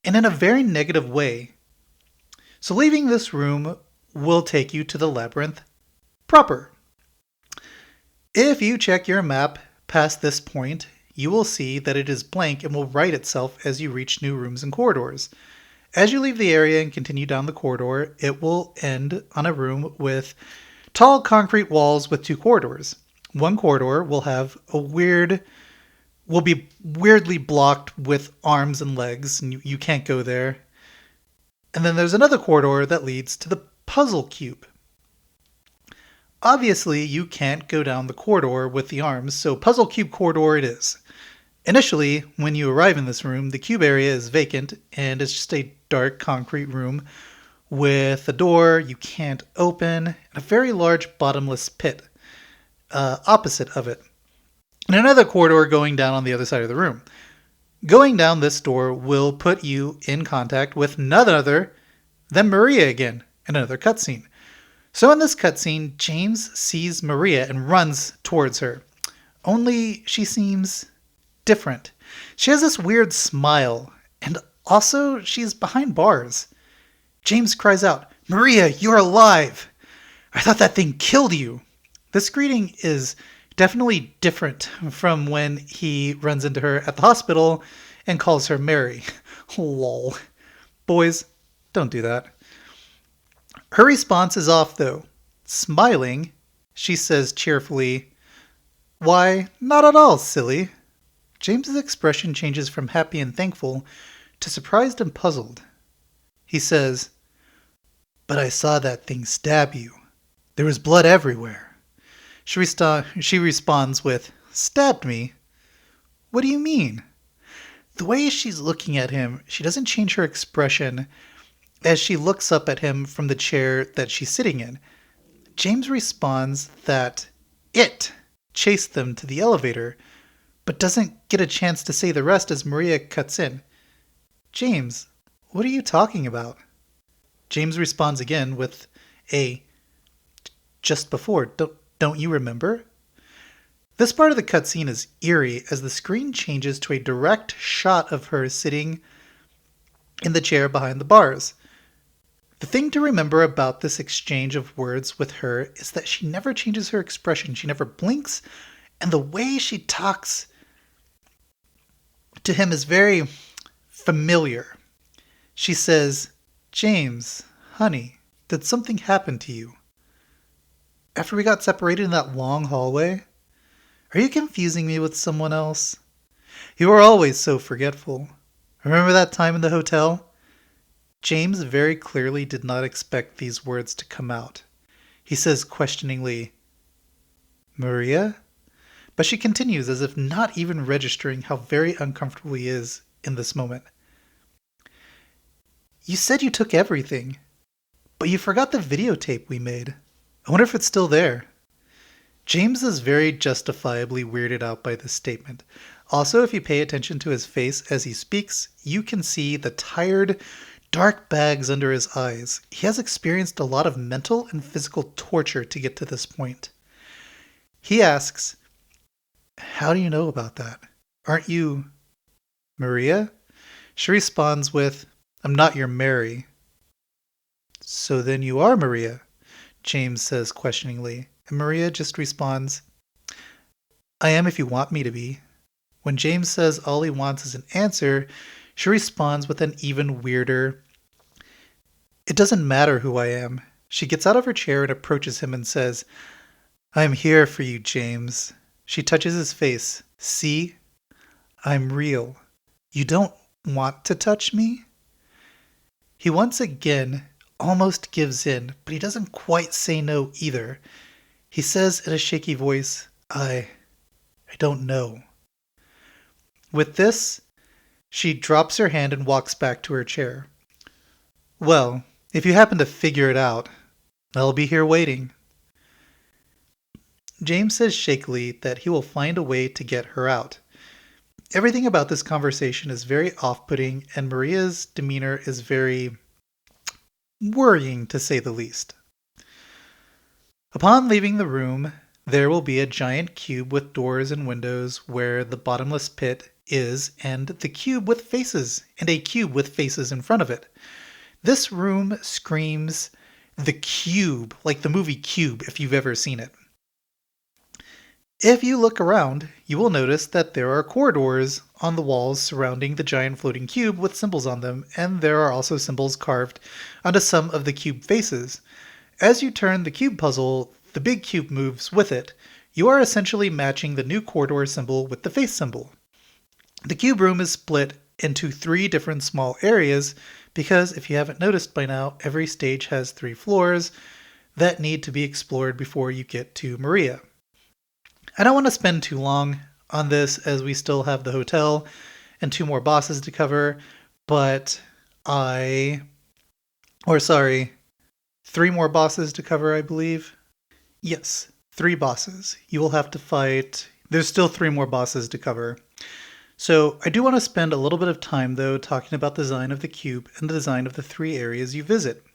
and in a very negative way. So leaving this room will take you to the labyrinth proper. If you check your map past this point, you will see that it is blank and will right itself as you reach new rooms and corridors. As you leave the area and continue down the corridor, it will end on a room with tall concrete walls with two corridors. One corridor will be weirdly blocked with arms and legs, and you can't go there. And then there's another corridor that leads to the puzzle cube. Obviously, you can't go down the corridor with the arms, so puzzle cube corridor it is. Initially, when you arrive in this room, the cube area is vacant, and it's just a dark concrete room with a door you can't open, and a very large bottomless pit opposite of it. And another corridor going down on the other side of the room. Going down this door will put you in contact with none other than Maria again, in another cutscene. So in this cutscene, James sees Maria and runs towards her. Only she seems different. She has this weird smile, and also she's behind bars. James cries out, "Maria, you're alive! I thought that thing killed you." This greeting is definitely different from when he runs into her at the hospital and calls her Mary. Lol. Boys, don't do that. Her response is off, though. Smiling, she says cheerfully, "Why, not at all, silly." James's expression changes from happy and thankful to surprised and puzzled. He says, "But I saw that thing stab you. There was blood everywhere." She responds with, "Stabbed me? What do you mean?" The way she's looking at him, she doesn't change her expression as she looks up at him from the chair that she's sitting in. James responds that it chased them to the elevator, but doesn't get a chance to say the rest as Maria cuts in. "James, what are you talking about?" James responds again with a "just before, don't you remember?" This part of the cutscene is eerie as the screen changes to a direct shot of her sitting in the chair behind the bars. The thing to remember about this exchange of words with her is that she never changes her expression, she never blinks, and the way she talks to him is very familiar. She says, "James, honey, did something happen to you? After we got separated in that long hallway? Are you confusing me with someone else? You are always so forgetful. Remember that time in the hotel?" James very clearly did not expect these words to come out. He says questioningly, "Maria?" But she continues as if not even registering how very uncomfortable he is in this moment. "You said you took everything, but you forgot the videotape we made. I wonder if it's still there." James is very justifiably weirded out by this statement. Also, if you pay attention to his face as he speaks, you can see the tired, dark bags under his eyes. He has experienced a lot of mental and physical torture to get to this point. He asks, "How do you know about that? Aren't you Maria?" She responds with, "I'm not your Mary." "So then you are Maria?" James says questioningly, and Maria just responds, "I am if you want me to be." When James says all he wants is an answer, she responds with an even weirder, "It doesn't matter who I am." She gets out of her chair and approaches him and says, "I'm here for you, James." She touches his face. "See? I'm real. You don't want to touch me?" He once again almost gives in, but he doesn't quite say no either. He says in a shaky voice, I don't know." With this, she drops her hand and walks back to her chair. "Well, if you happen to figure it out, I'll be here waiting." James says shakily that he will find a way to get her out. Everything about this conversation is very off-putting, and Maria's demeanor is very worrying, to say the least. Upon leaving the room, there will be a giant cube with doors and windows where the bottomless pit is, and a cube with faces in front of it. This room screams The Cube, like the movie Cube, if you've ever seen it. If you look around, you will notice that there are corridors on the walls surrounding the giant floating cube with symbols on them, and there are also symbols carved onto some of the cube faces. As you turn the cube puzzle, the big cube moves with it. You are essentially matching the new corridor symbol with the face symbol. The cube room is split into 3 different small areas because, if you haven't noticed by now, every stage has 3 floors that need to be explored before you get to Maria. I don't want to spend too long on this as we still have the hotel and 2 more bosses to cover, but 3 more bosses to cover, I believe. Yes, 3 bosses. You will have to fight. There's still 3 more bosses to cover. So I do want to spend a little bit of time, though, talking about the design of the cube and the design of the 3 areas you visit.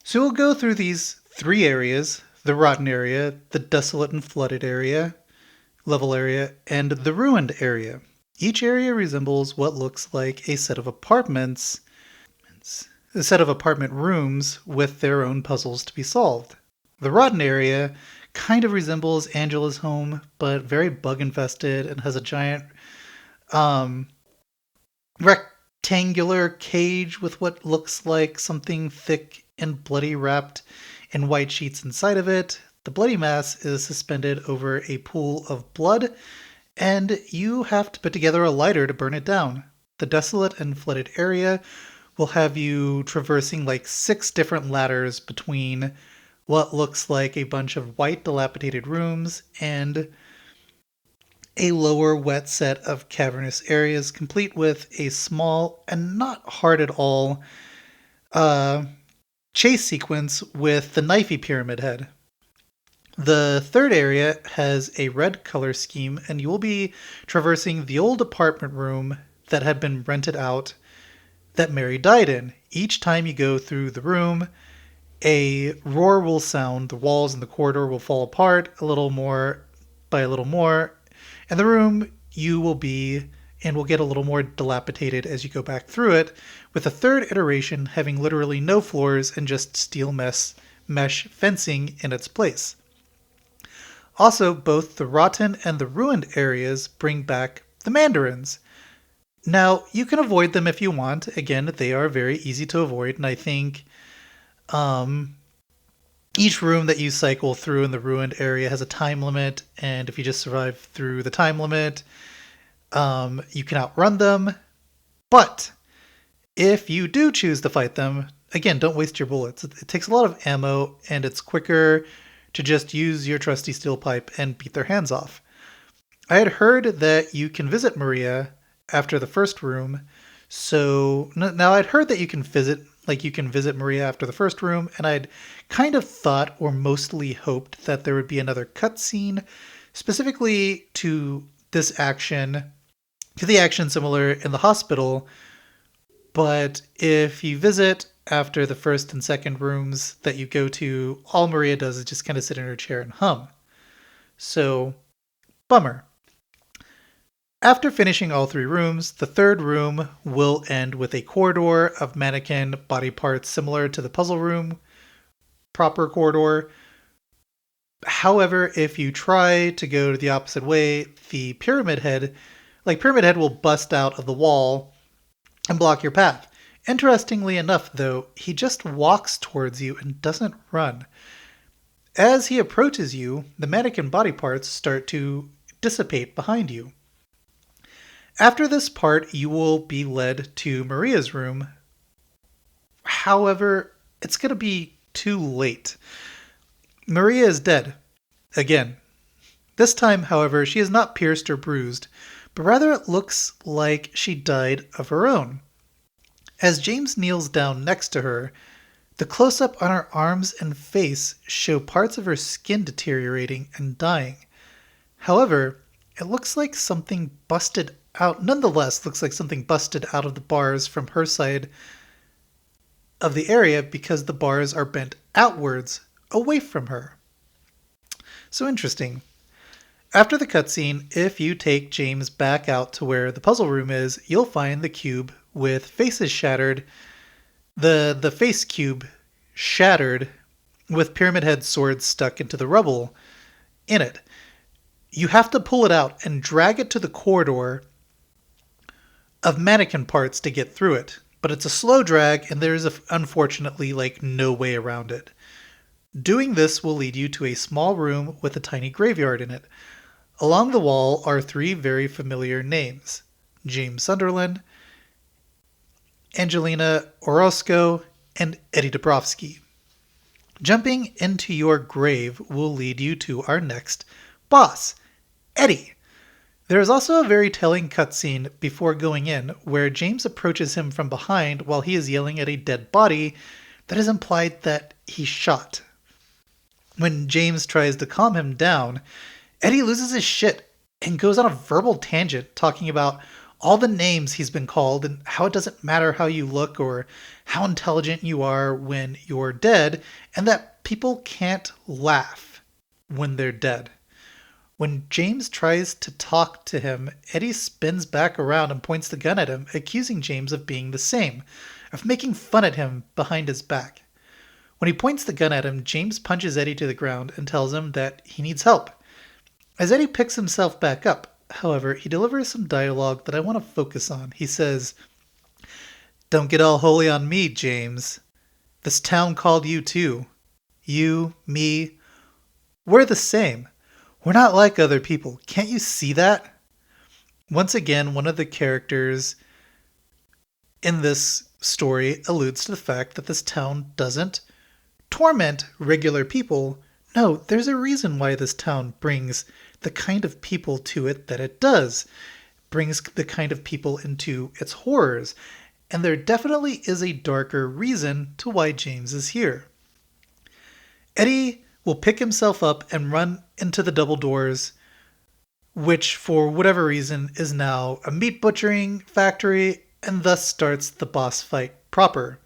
So we'll go through these 3 areas: the rotten area, the desolate and flooded area, level area, and the ruined area. Each area resembles what looks like a set of apartment rooms with their own puzzles to be solved. The rotten area kind of resembles Angela's home, but very bug infested and has a giant rectangular cage with what looks like something thick and bloody wrapped in white sheets inside of it. The bloody mass is suspended over a pool of blood, and you have to put together a lighter to burn it down. The desolate and flooded area will have you traversing like 6 different ladders between what looks like a bunch of white dilapidated rooms and a lower wet set of cavernous areas, complete with a small and not hard at all uh, chase sequence with the knifey pyramid head. The third area has a red color scheme, and you will be traversing the old apartment room that had been rented out that Mary died in. Each time you go through the room, a roar will sound, the walls in the corridor will fall apart a little more by a little more, and the room you will be and will get a little more dilapidated as you go back through it, with a third iteration having literally no floors and just steel mesh fencing in its place. Also, both the rotten and the ruined areas bring back the mandarins. Now, you can avoid them if you want. Again, they are very easy to avoid, and I think um, each room that you cycle through in the ruined area has a time limit, and if you just survive through the time limit, you can outrun them. But if you do choose to fight them, again, don't waste your bullets. It takes a lot of ammo, and it's quicker to just use your trusty steel pipe and beat their hands off. I had heard that you can visit Maria after the first room, so now I'd heard that you can visit Maria after the first room, and I'd kind of thought or mostly hoped that there would be another cutscene specifically to this action, to the action similar in the hospital. But if you visit after the first and second rooms that you go to, all Maria does is just kind of sit in her chair and hum. So, bummer. After finishing all 3 rooms, the third room will end with a corridor of mannequin body parts similar to the puzzle room proper corridor. However, if you try to go the opposite way, the pyramid head will bust out of the wall and block your path. Interestingly enough, though, he just walks towards you and doesn't run. As he approaches you, the mannequin body parts start to dissipate behind you. After this part, you will be led to Maria's room. However, it's going to be too late. Maria is dead. Again. This time, however, she is not pierced or bruised, but rather it looks like she died of her own. As James kneels down next to her, the close-up on her arms and face show parts of her skin deteriorating and dying. However, it looks like something busted out. Nonetheless, looks like something busted out of the bars from her side of the area because the bars are bent outwards away from her. So interesting. After the cutscene, if you take James back out to where the puzzle room is, you'll find the cube with faces shattered. The face cube shattered with Pyramid Head swords stuck into the rubble in it. You have to pull it out and drag it to the corridor of mannequin parts to get through it. But it's a slow drag, and there's unfortunately no way around it. Doing this will lead you to a small room with a tiny graveyard in it. Along the wall are 3 very familiar names: James Sunderland, Angelina Orozco, and Eddie Dabrowski. Jumping into your grave will lead you to our next boss, Eddie. There is also a very telling cutscene before going in where James approaches him from behind while he is yelling at a dead body that is implied that he shot. When James tries to calm him down, Eddie loses his shit and goes on a verbal tangent talking about all the names he's been called and how it doesn't matter how you look or how intelligent you are when you're dead, and that people can't laugh when they're dead. When James tries to talk to him, Eddie spins back around and points the gun at him, accusing James of being the same, of making fun at him behind his back. When he points the gun at him, James punches Eddie to the ground and tells him that he needs help. As Eddie picks himself back up, however, he delivers some dialogue that I want to focus on. He says, Don't get all holy on me, James. This town called you too. You, me, we're the same. We're not like other people. Can't you see that? Once again, one of the characters in this story alludes to the fact that this town doesn't torment regular people. No, there's a reason why this town brings the kind of people to it that it does, brings the kind of people into its horrors. And there definitely is a darker reason to why James is here. Eddie will pick himself up and run into the double doors, which for whatever reason is now a meat butchering factory, and thus starts the boss fight proper.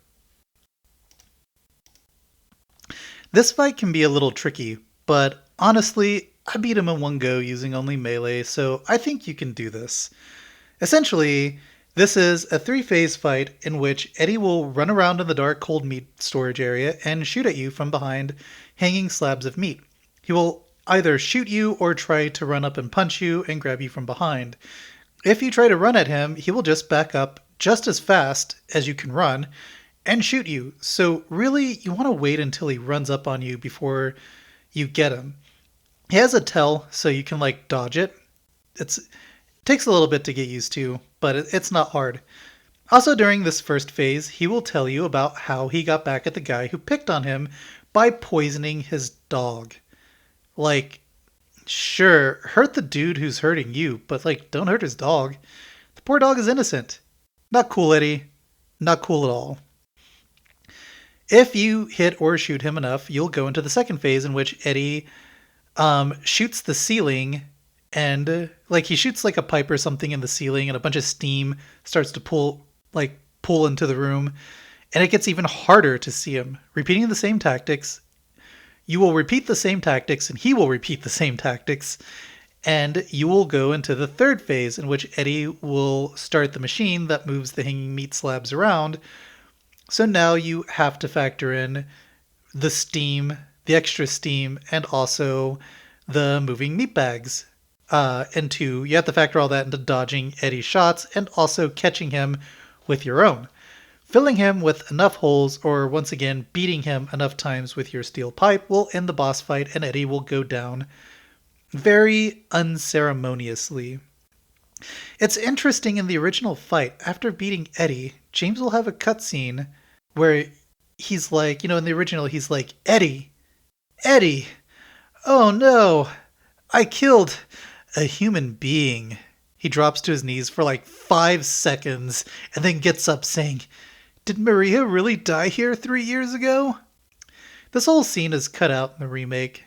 This fight can be a little tricky, but honestly, I beat him in one go using only melee, so I think you can do this. Essentially, this is a three-phase fight in which Eddie will run around in the dark, cold meat storage area and shoot at you from behind hanging slabs of meat. He will either shoot you or try to run up and punch you and grab you from behind. If you try to run at him, he will just back up just as fast as you can run and shoot you. So really, you want to wait until he runs up on you before you get him. He has a tell, so you can dodge it. It takes a little bit to get used to, but it's not hard. Also, during this first phase, he will tell you about how he got back at the guy who picked on him by poisoning his dog. Sure, hurt the dude who's hurting you, but don't hurt his dog. The poor dog is innocent. Not cool, Eddie. Not cool at all. If you hit or shoot him enough, you'll go into the second phase in which Eddie shoots the ceiling, and he shoots a pipe or something in the ceiling, and a bunch of steam starts to pull into the room, and it gets even harder to see him. Repeating the same tactics, you will repeat the same tactics, and he will repeat the same tactics, and you will go into the third phase in which Eddie will start the machine that moves the hanging meat slabs around. So now you have to factor in the steam, the extra steam, and also the moving meat bags. You have to factor all that into dodging Eddie's shots and also catching him with your own. Filling him with enough holes, or once again beating him enough times with your steel pipe, will end the boss fight, and Eddie will go down very unceremoniously. It's interesting, in the original fight, after beating Eddie, James will have a cutscene where he's in the original, he's like, Eddie, oh no, I killed a human being. He drops to his knees for 5 seconds and then gets up saying, did Maria really die here 3 years ago? This whole scene is cut out in the remake.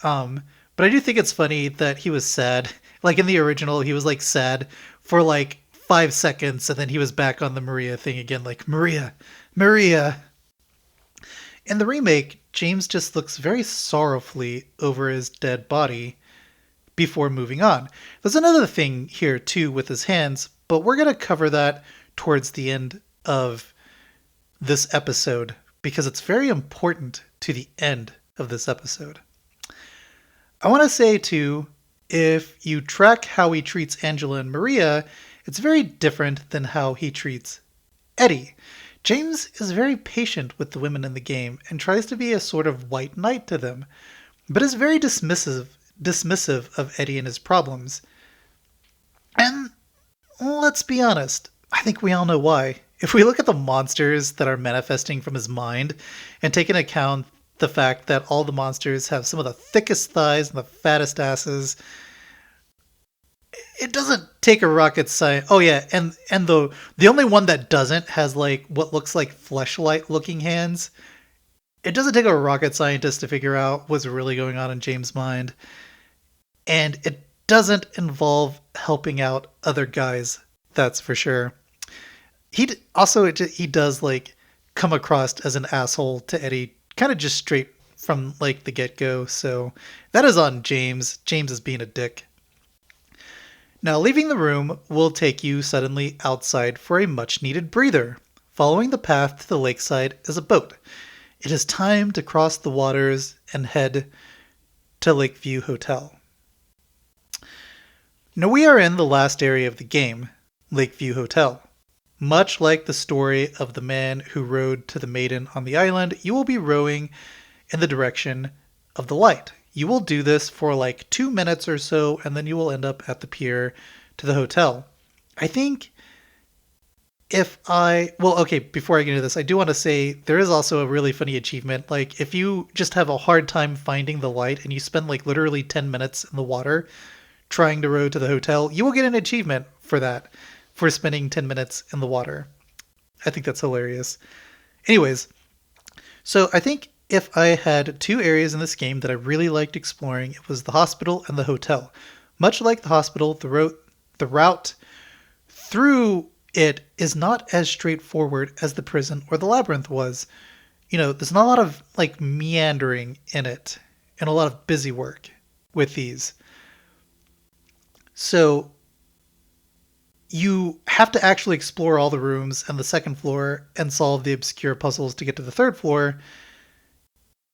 But I do think it's funny that he was sad. In the original, he was sad for 5 seconds, and then he was back on the Maria thing again, Maria. In the remake, James just looks very sorrowfully over his dead body before moving on. There's another thing here too with his hands, but we're going to cover that towards the end of this episode because it's very important to the end of this episode. I want to say too, if you track how he treats Angela and Maria, it's very different than how he treats Eddie. James is very patient with the women in the game and tries to be a sort of white knight to them, but is very dismissive of Eddie and his problems. And let's be honest, I think we all know why. If we look at the monsters that are manifesting from his mind and take into account the fact that all the monsters have some of the thickest thighs and the fattest asses, it doesn't take a rocket science. Oh yeah, and the only one that doesn't has what looks like fleshlight looking hands. It doesn't take a rocket scientist to figure out what's really going on in James' mind. And it doesn't involve helping out other guys, that's for sure. He does come across as an asshole to Eddie, kind of just straight from the get-go. So that is on James. James is being a dick. Now, leaving the room will take you suddenly outside for a much-needed breather. Following the path to the lakeside is a boat. It is time to cross the waters and head to Lakeview Hotel. Now we are in the last area of the game, Lakeview Hotel. Much like the story of the man who rowed to the maiden on the island, you will be rowing in the direction of the light. You will do this for like 2 minutes or so, and then you will end up at the pier to the hotel. I think well, okay, before I get into this, I do want to say there is also a really funny achievement. Like, if you just have a hard time finding the light and you spend like literally 10 minutes in the water trying to row to the hotel, you will get an achievement for that, for spending 10 minutes in the water. I think that's hilarious. Anyways, so I think if I had two areas in this game that I really liked exploring, it was the hospital and the hotel. Much like the hospital, the route through it is not as straightforward as the prison or the labyrinth was. There's not a lot of like meandering in it and a lot of busy work with these. So you have to actually explore all the rooms and the second floor and solve the obscure puzzles to get to the third floor,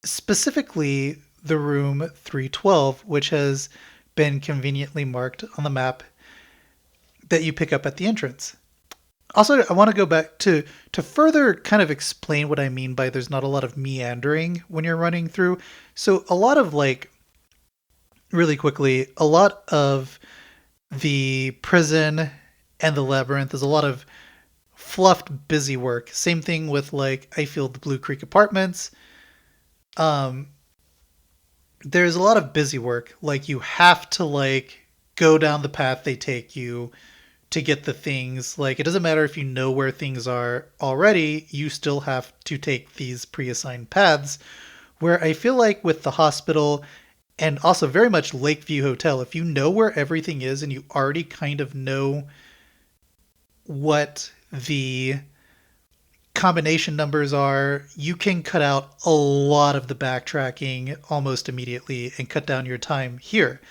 specifically the room 312, which has been conveniently marked on the map that you pick up at the entrance. Also, I want to go back to further kind of explain what I mean by there's not a lot of meandering when you're running through. So a lot of like really quickly, a lot of the prison and the labyrinth is a lot of fluffed busy work. Same thing with like I feel the Blue Creek Apartments. Um there's a lot of busy work. Like you have to like go down the path they take you to get the things. Like it doesn't matter if you know where things are already, you still have to take these pre-assigned paths. Where I feel like with the hospital and also very much Lakeview Hotel, if you know where everything is and you already kind of know what the combination numbers are, you can cut out a lot of the backtracking almost immediately and cut down your time here.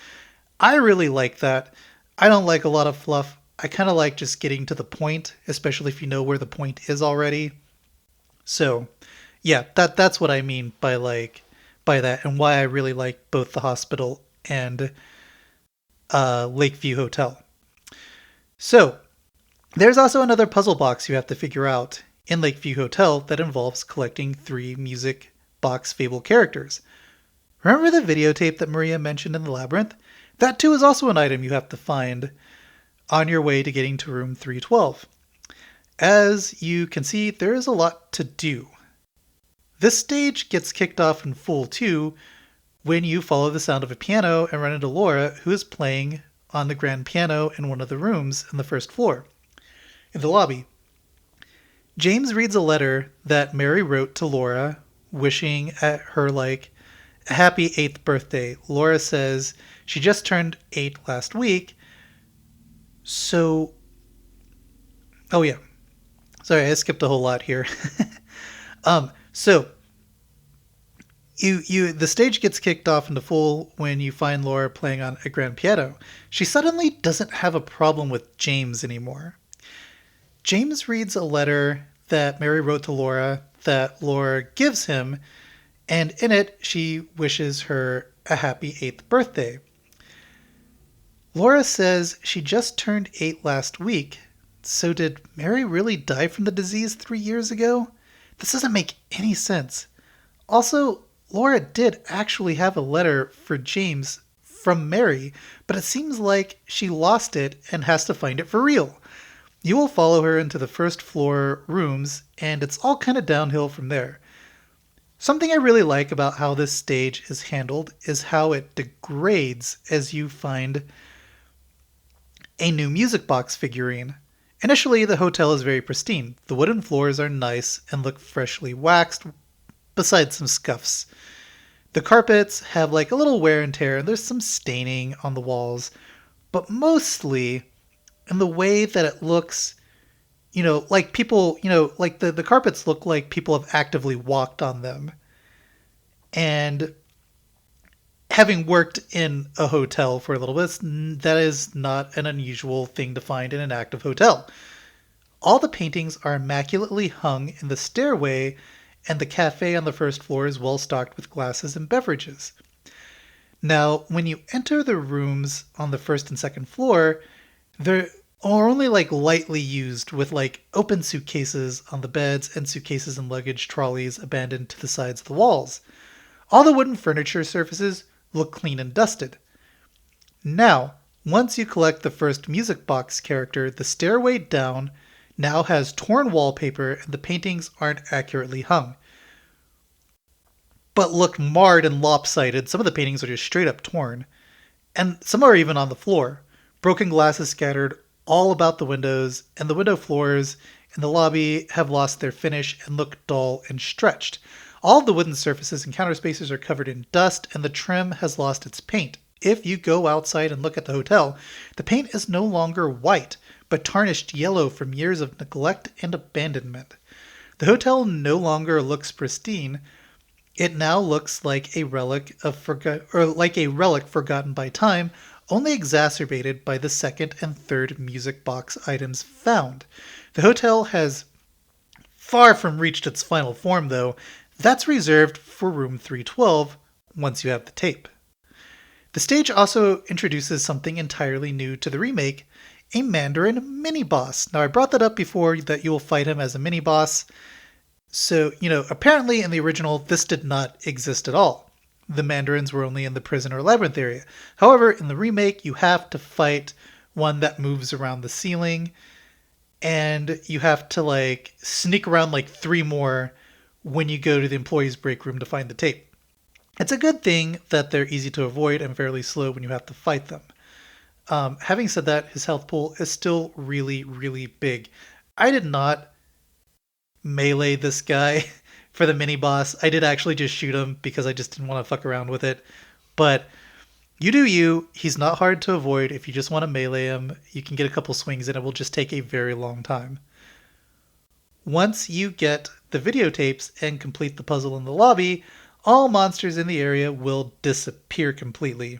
I really like that. I don't like a lot of fluff. I kind of like just getting to the point, especially if you know where the point is already. So, yeah, that's what I mean by that and why I really like both the hospital and Lakeview Hotel. So, there's also another puzzle box you have to figure out in Lakeview Hotel that involves collecting 3 music box Fable characters. Remember the videotape that Maria mentioned in the labyrinth? That too is also an item you have to find on your way to getting to room 312. As you can see, there is a lot to do. This stage gets kicked off in full too when you follow the sound of a piano and run into Laura, who is playing on the grand piano in one of the rooms in the first floor, in the lobby. James reads a letter that Mary wrote to Laura, wishing at her like a happy 8th birthday. Laura says she just turned 8 last week. So, oh yeah, sorry, I skipped a whole lot here. So the stage gets kicked off into full when you find Laura playing on a grand piano. She suddenly doesn't have a problem with James anymore. James reads a letter that Mary wrote to Laura that Laura gives him, and in it she wishes her a happy 8th birthday. Laura says she just turned 8 last week, so did Mary really die from the disease 3 years ago? This doesn't make any sense. Also, Laura did actually have a letter for James from Mary, but it seems like she lost it and has to find it for real. You will follow her into the first floor rooms, and it's all kind of downhill from there. Something I really like about how this stage is handled is how it degrades as you find a new music box figurine. Initially, the hotel is very pristine. The wooden floors are nice and look freshly waxed, besides some scuffs. The carpets have like a little wear and tear, and there's some staining on the walls, but mostly in the way that it looks, like people, like the carpets look like people have actively walked on them. And having worked in a hotel for a little bit, that is not an unusual thing to find in an active hotel. All the paintings are immaculately hung in the stairway, and the cafe on the first floor is well stocked with glasses and beverages. Now, when you enter the rooms on the first and second floor, they're or only like lightly used, with like open suitcases on the beds and suitcases and luggage trolleys abandoned to the sides of the walls. All the wooden furniture surfaces look clean and dusted. Now, once you collect the first music box character, the stairway down now has torn wallpaper and the paintings aren't accurately hung, but look marred and lopsided. Some of the paintings are just straight up torn, and some are even on the floor. Broken glass is scattered all about the windows, and the window floors in the lobby have lost their finish and look dull and stretched. All the wooden surfaces and counter spaces are covered in dust, and the trim has lost its paint. If you go outside and look at the hotel, the paint is no longer white, but tarnished yellow from years of neglect and abandonment. The hotel no longer looks pristine. It now looks like a relic forgotten by time, only exacerbated by the second and third music box items found. The hotel has far from reached its final form, though. That's reserved for room 312 once you have the tape. The stage also introduces something entirely new to the remake, a Mandarin mini-boss. Now, I brought that up before, that you will fight him as a mini-boss. So, apparently in the original, this did not exist at all. The Mandarins were only in the prison or labyrinth area. However, in the remake, you have to fight one that moves around the ceiling, and you have to, sneak around, 3 more when you go to the employees' break room to find the tape. It's a good thing that they're easy to avoid and fairly slow when you have to fight them. Having said that, his health pool is still really, really big. I did not melee this guy for the mini boss. I did actually just shoot him because I just didn't want to fuck around with it. But you do you. He's not hard to avoid. If you just want to melee him, you can get a couple swings and it will just take a very long time. Once you get the videotapes and complete the puzzle in the lobby, all monsters in the area will disappear completely.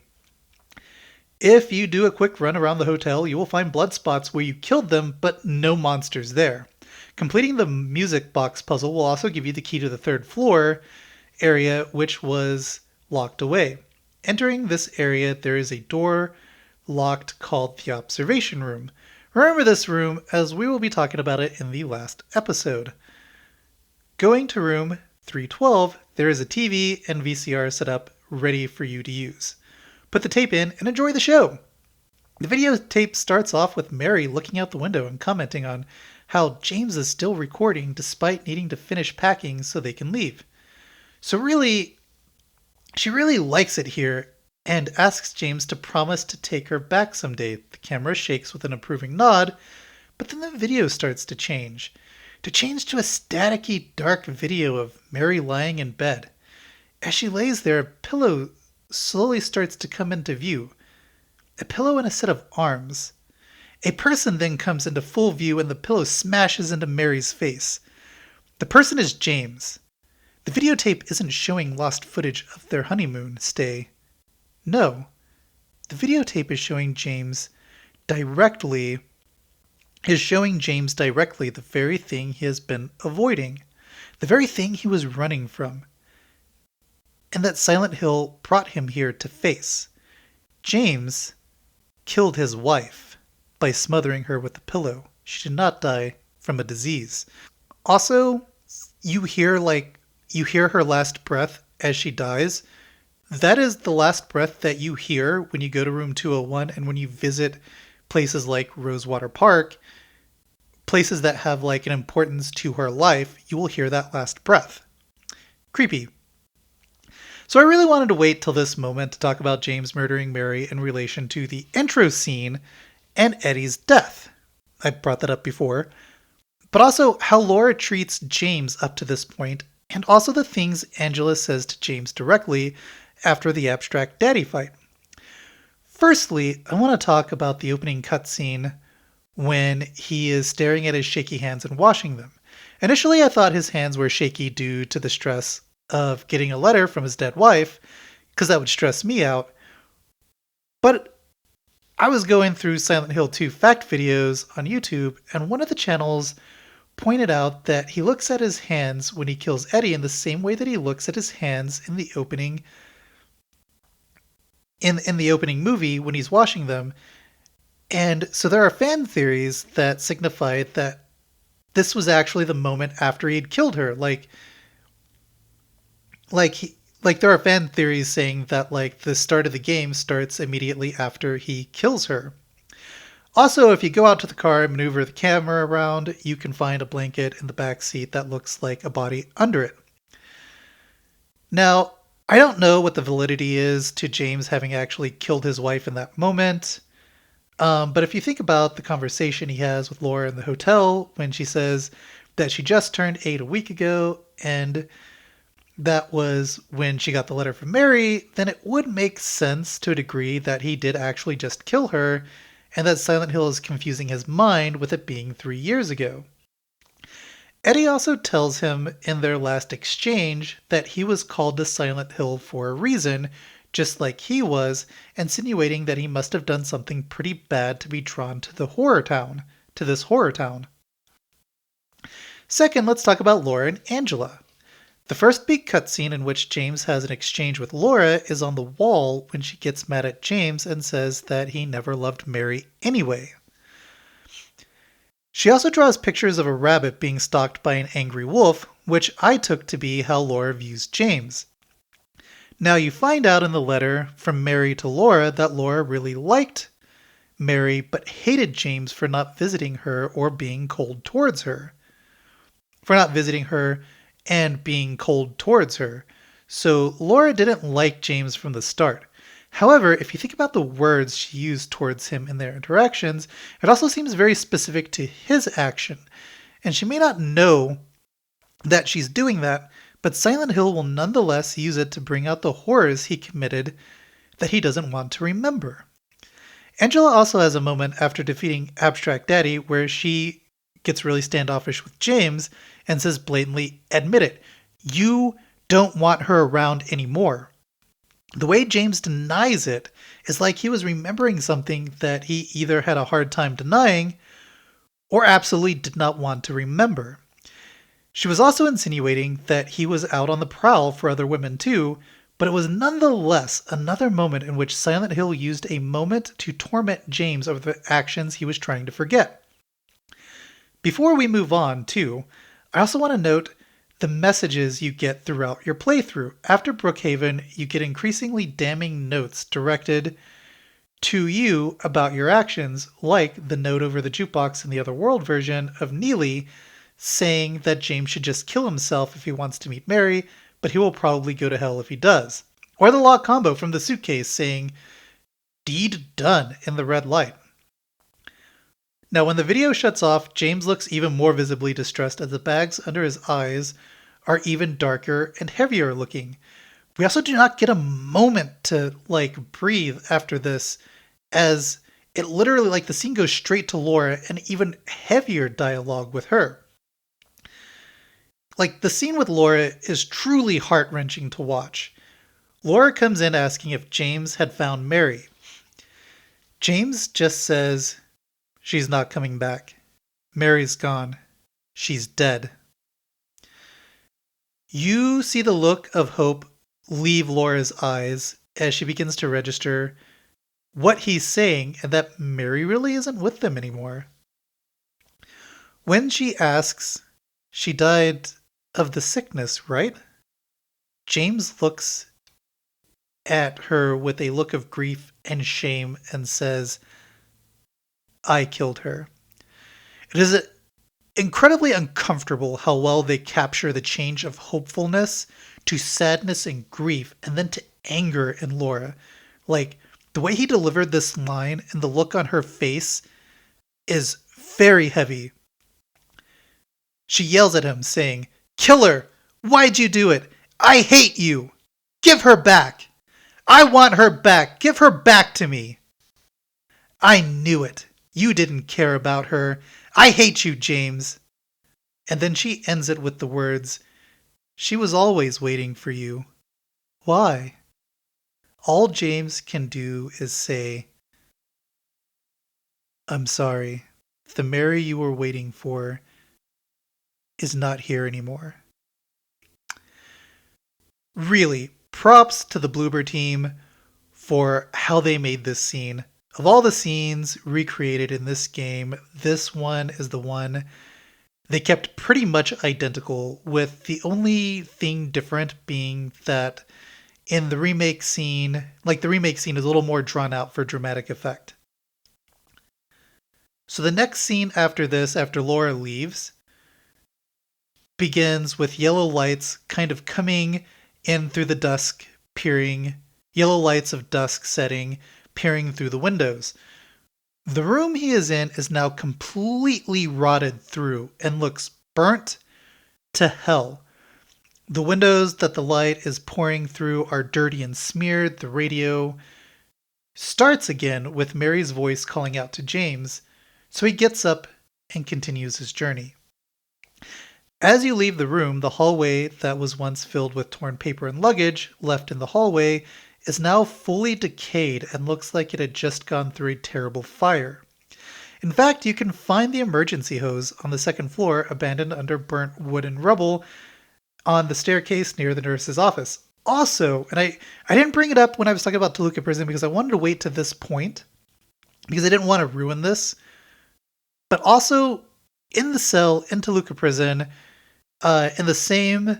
If you do a quick run around the hotel, you will find blood spots where you killed them, but no monsters there. Completing the music box puzzle will also give you the key to the 3rd floor area, which was locked away. Entering this area, there is a door locked called the observation room. Remember this room, as we will be talking about it in the last episode. Going to room 312, there is a TV and VCR set up ready for you to use. Put the tape in and enjoy the show. The videotape starts off with Mary looking out the window and commenting on how James is still recording despite needing to finish packing so they can leave. So really, she really likes it here and asks James to promise to take her back someday. The camera shakes with an approving nod, but then the video starts to change to a staticky, dark video of Mary lying in bed. As she lays there, a pillow slowly starts to come into view. A pillow and a set of arms. A person then comes into full view and the pillow smashes into Mary's face. The person is James. The videotape isn't showing lost footage of their honeymoon stay. No. The videotape is showing James directly the very thing he has been avoiding, the very thing he was running from, and that Silent Hill brought him here to face. James killed his wife by smothering her with a pillow. She did not die from a disease. Also, you hear her last breath as she dies. That is the last breath that you hear when you go to room 201 and when you visit places like Rosewater Park, places that have an importance to her life. You will hear that last breath. Creepy. So I really wanted to wait till this moment to talk about James murdering Mary in relation to the intro scene and Eddie's death. I brought that up before. But also how Laura treats James up to this point, and also the things Angela says to James directly after the abstract daddy fight. Firstly, I want to talk about the opening cutscene when he is staring at his shaky hands and washing them. Initially, I thought his hands were shaky due to the stress of getting a letter from his dead wife, because that would stress me out. But I was going through Silent Hill 2 fact videos on YouTube, and one of the channels pointed out that he looks at his hands when he kills Eddie in the same way that he looks at his hands in the opening movie when he's washing them. And so there are fan theories that signify that this was actually the moment after he'd killed her. Like there are fan theories saying that like the start of the game starts immediately after he kills her. Also, if you go out to the car and maneuver the camera around, you can find a blanket in the back seat that looks like a body under it. Now, I don't know what the validity is to James having actually killed his wife in that moment. But if you think about the conversation he has with Laura in the hotel when she says that she just turned 8 a week ago and that was when she got the letter from Mary, then it would make sense to a degree that he did actually just kill her and that Silent Hill is confusing his mind with it being 3 years ago. Eddie also tells him in their last exchange that he was called to Silent Hill for a reason, just like he was, insinuating that he must have done something pretty bad to be drawn to this horror town. Second, let's talk about Laura and Angela. The first big cutscene in which James has an exchange with Laura is on the wall when she gets mad at James and says that he never loved Mary anyway. She also draws pictures of a rabbit being stalked by an angry wolf, which I took to be how Laura views James. Now you find out in the letter from Mary to Laura that Laura really liked Mary but hated James for not visiting her or being cold towards her. For not visiting her and being cold towards her. So Laura didn't like James from the start. However, if you think about the words she used towards him in their interactions, it also seems very specific to his action. And she may not know that she's doing that, but Silent Hill will nonetheless use it to bring out the horrors he committed that he doesn't want to remember. Angela also has a moment after defeating Abstract Daddy where she gets really standoffish with James and says blatantly, admit it, you don't want her around anymore. The way James denies it is like he was remembering something that he either had a hard time denying or absolutely did not want to remember. She was also insinuating that he was out on the prowl for other women too, but it was nonetheless another moment in which Silent Hill used a moment to torment James over the actions he was trying to forget. Before we move on, too, I also want to note the messages you get throughout your playthrough. After Brookhaven, you get increasingly damning notes directed to you about your actions, like the note over the jukebox in the Otherworld version of Neely saying that James should just kill himself if he wants to meet Mary, but he will probably go to hell if he does. Or the lock combo from the suitcase saying, deed done in the red light. Now, when the video shuts off, James looks even more visibly distressed as the bags under his eyes are even darker and heavier looking. We also do not get a moment to, breathe after this, as it literally, the scene goes straight to Laura and even heavier dialogue with her. The scene with Laura is truly heart-wrenching to watch. Laura comes in asking if James had found Mary. James just says, she's not coming back. Mary's gone. She's dead. You see the look of hope leave Laura's eyes as she begins to register what he's saying and that Mary really isn't with them anymore. When she asks, she died of the sickness, right? James looks at her with a look of grief and shame and says, I killed her. It is incredibly uncomfortable how well they capture the change of hopefulness to sadness and grief and then to anger in Laura. The way he delivered this line and the look on her face is very heavy. She yells at him saying, kill her! Why'd you do it? I hate you! Give her back! I want her back! Give her back to me! I knew it. You didn't care about her. I hate you, James. And then she ends it with the words, she was always waiting for you. Why? All James can do is say, I'm sorry. The Mary you were waiting for is not here anymore. Really, props to the Bloober team for how they made this scene. Of all the scenes recreated in this game, this one is the one they kept pretty much identical, with the only thing different being that in the remake scene, like the remake scene is a little more drawn out for dramatic effect. So the next scene after this, after Laura leaves, begins with yellow lights kind of coming in through the dusk, peering, yellow lights of dusk setting, peering through the windows. The room he is in is now completely rotted through and looks burnt to hell. The windows that the light is pouring through are dirty and smeared. The radio starts again with Mary's voice calling out to James, so he gets up and continues his journey. As you leave the room, the hallway that was once filled with torn paper and luggage left in the hallway is now fully decayed and looks like it had just gone through a terrible fire. In fact, you can find the emergency hose on the second floor, abandoned under burnt wood and rubble, on the staircase near the nurse's office. Also, and I didn't bring it up when I was talking about Toluca Prison because I wanted to wait to this point because I didn't want to ruin this. But also, in the cell in Toluca Prison, in the same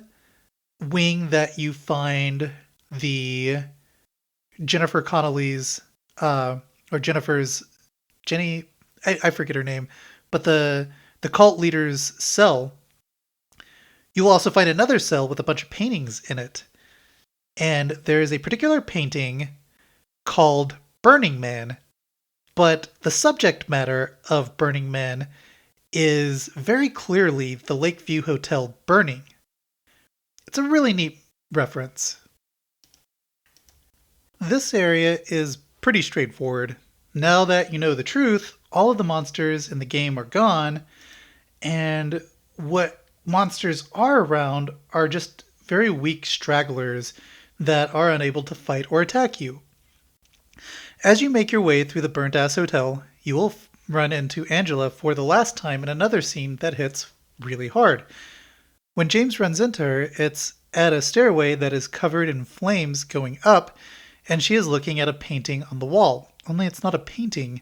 wing that you find the Jennifer Connelly's, or Jennifer's, Jenny, I forget her name, but the cult leader's cell, you'll also find another cell with a bunch of paintings in it. And there's a particular painting called Burning Man, but the subject matter of Burning Man is very clearly the Lakeview Hotel burning. It's a really neat reference. This area is pretty straightforward. Now that you know the truth, all of the monsters in the game are gone, and what monsters are around are just very weak stragglers that are unable to fight or attack you. As you make your way through the burnt-ass hotel, you will run into Angela for the last time in another scene that hits really hard. When James runs into her, it's at a stairway that is covered in flames going up, and she is looking at a painting on the wall. Only it's not a painting.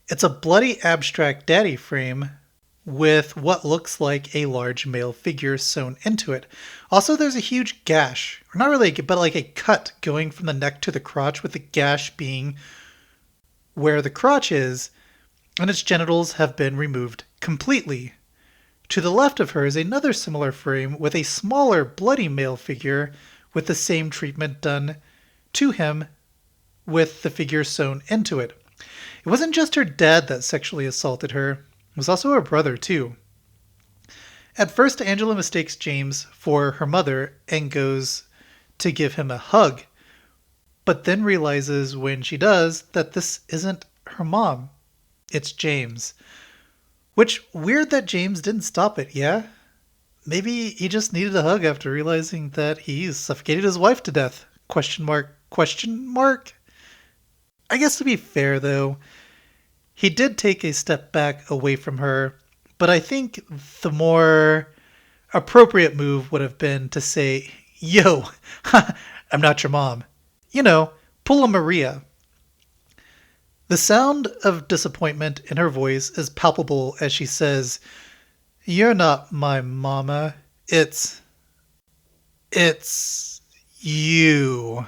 It's a bloody abstract daddy frame with what looks like a large male figure sewn into it. Also, there's a huge gash, or not really, but like a cut going from the neck to the crotch, with the gash being where the crotch is, and its genitals have been removed completely. To the left of her is another similar frame with a smaller, bloody male figure with the same treatment done to him with the figure sewn into it. It wasn't just her dad that sexually assaulted her, it was also her brother, too. At first, Angela mistakes James for her mother and goes to give him a hug, but then realizes when she does that this isn't her mom, it's James. Which, weird that James didn't stop it, yeah? Maybe he just needed a hug after realizing that he suffocated his wife to death. Question mark, question mark? I guess to be fair, though, he did take a step back away from her, but I think the more appropriate move would have been to say, yo, I'm not your mom. You know, pull a Maria. The sound of disappointment in her voice is palpable as she says, "You're not my mama. It's you."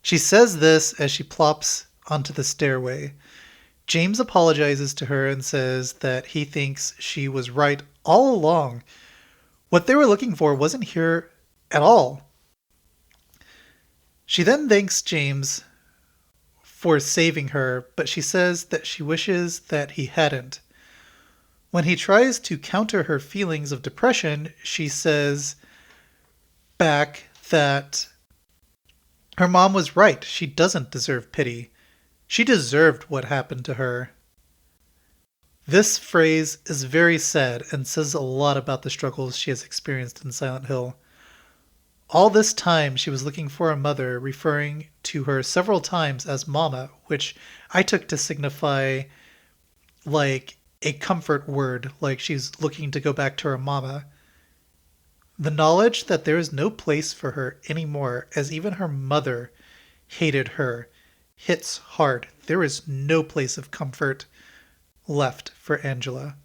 She says this as she plops onto the stairway. James apologizes to her and says that he thinks she was right all along. What they were looking for wasn't here at all. She then thanks James for saving her, but she says that she wishes that he hadn't. When he tries to counter her feelings of depression, she says back that her mom was right. She doesn't deserve pity. She deserved what happened to her. This phrase is very sad and says a lot about the struggles she has experienced in Silent Hill. All this time, she was looking for a mother, referring to her several times as Mama, which I took to signify like a comfort word, like she's looking to go back to her mama. The knowledge that there is no place for her anymore, as even her mother hated her, hits hard. There is no place of comfort left for Angela.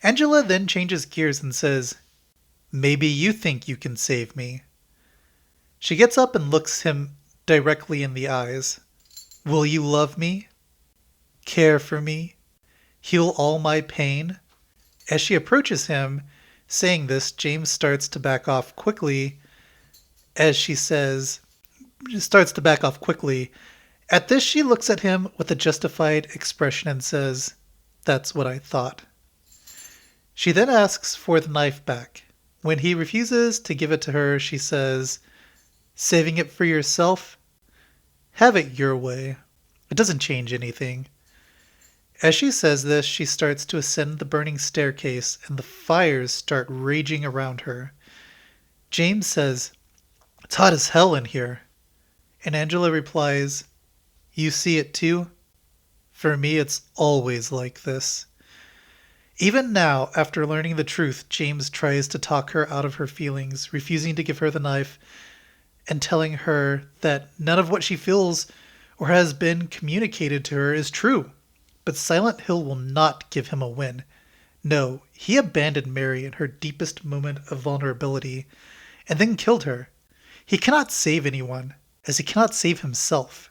Angela then changes gears and says, "Maybe you think you can save me." She gets up and looks him directly in the eyes. "Will you love me? Care for me? Heal all my pain?" As she approaches him, saying this, James starts to back off quickly as she says, starts to back off quickly. At this, she looks at him with a justified expression and says, "That's what I thought." She then asks for the knife back. When he refuses to give it to her, she says, "Saving it for yourself? Have it your way. It doesn't change anything." As she says this, she starts to ascend the burning staircase and the fires start raging around her. James says, "It's hot as hell in here." And Angela replies, "You see it too? For me, it's always like this." Even now, after learning the truth, James tries to talk her out of her feelings, refusing to give her the knife and telling her that none of what she feels or has been communicated to her is true. But Silent Hill will not give him a win. No, he abandoned Mary in her deepest moment of vulnerability and then killed her. He cannot save anyone, as he cannot save himself.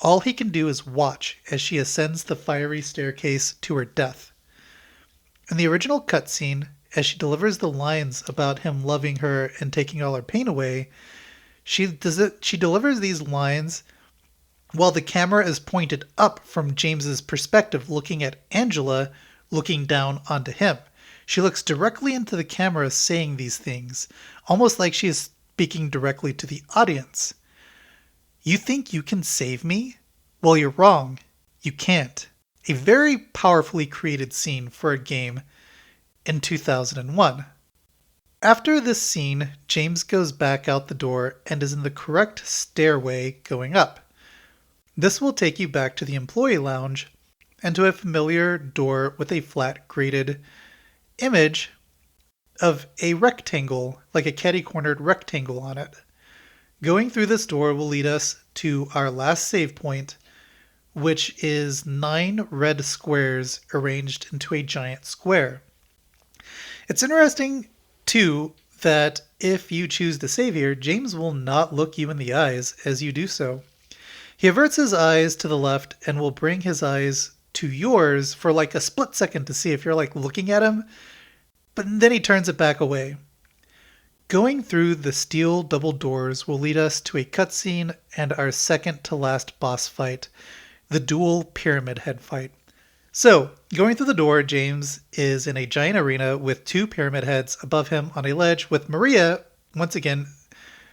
All he can do is watch as she ascends the fiery staircase to her death. In the original cutscene, as she delivers the lines about him loving her and taking all her pain away, she delivers these lines while the camera is pointed up from James's perspective, looking at Angela, looking down onto him. She looks directly into the camera saying these things, almost like she is speaking directly to the audience. "You think you can save me? Well, you're wrong. You can't." A very powerfully created scene for a game in 2001. After this scene, James goes back out the door and is in the correct stairway going up. This will take you back to the employee lounge and to a familiar door with a flat grated image of a rectangle, like a catty-cornered rectangle on it. Going through this door will lead us to our last save point, which is 9 red squares arranged into a giant square. It's interesting, too, that if you choose to save here, James will not look you in the eyes as you do so. He averts his eyes to the left and will bring his eyes to yours for like a split second to see if you're like looking at him, but then he turns it back away. Going through the steel double doors will lead us to a cutscene and our second to last boss fight, the dual pyramid head fight. So, going through the door, James is in a giant arena with 2 pyramid heads above him on a ledge, with Maria, once again,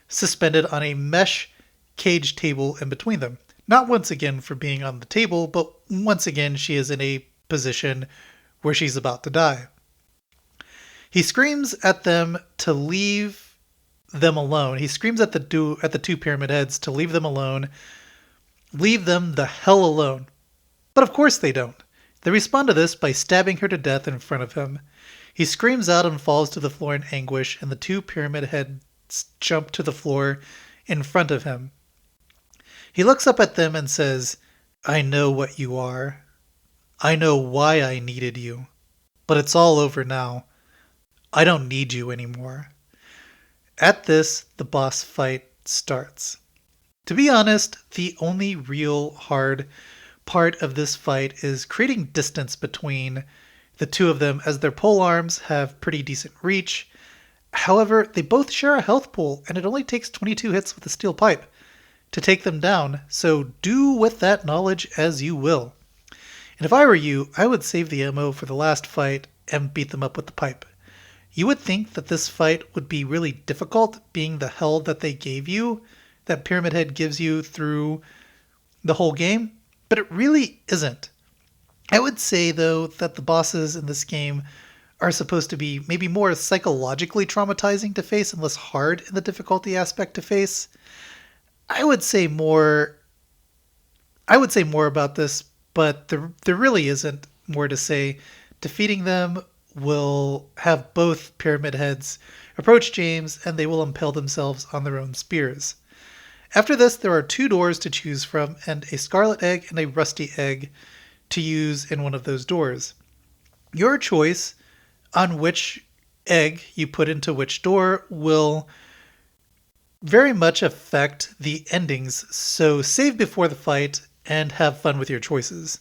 suspended on a mesh cage table in between them. Not once again for being on the table, but once again she is in a position where she's about to die. He screams at them to leave them alone. He screams at the 2 pyramid heads to leave them alone. Leave them the hell alone. But of course they don't. They respond to this by stabbing her to death in front of him. He screams out and falls to the floor in anguish, and the 2 pyramid heads jump to the floor in front of him. He looks up at them and says, "I know what you are. I know why I needed you. But it's all over now. I don't need you anymore." At this, the boss fight starts. To be honest, the only real hard part of this fight is creating distance between the 2 of them, as their pole arms have pretty decent reach. However, they both share a health pool, and it only takes 22 hits with a steel pipe to take them down, so do with that knowledge as you will. And if I were you, I would save the ammo for the last fight and beat them up with the pipe. You would think that this fight would be really difficult, being the hell that they gave you, that Pyramid Head gives you through the whole game, but it really isn't. I would say, though, that the bosses in this game are supposed to be maybe more psychologically traumatizing to face and less hard in the difficulty aspect to face. I would say more about this, but there really isn't more to say. Defeating them will have both Pyramid Heads approach James, and they will impale themselves on their own spears. After this, there are two doors to choose from and a scarlet egg and a rusty egg to use in one of those doors. Your choice on which egg you put into which door will very much affect the endings, so save before the fight and have fun with your choices.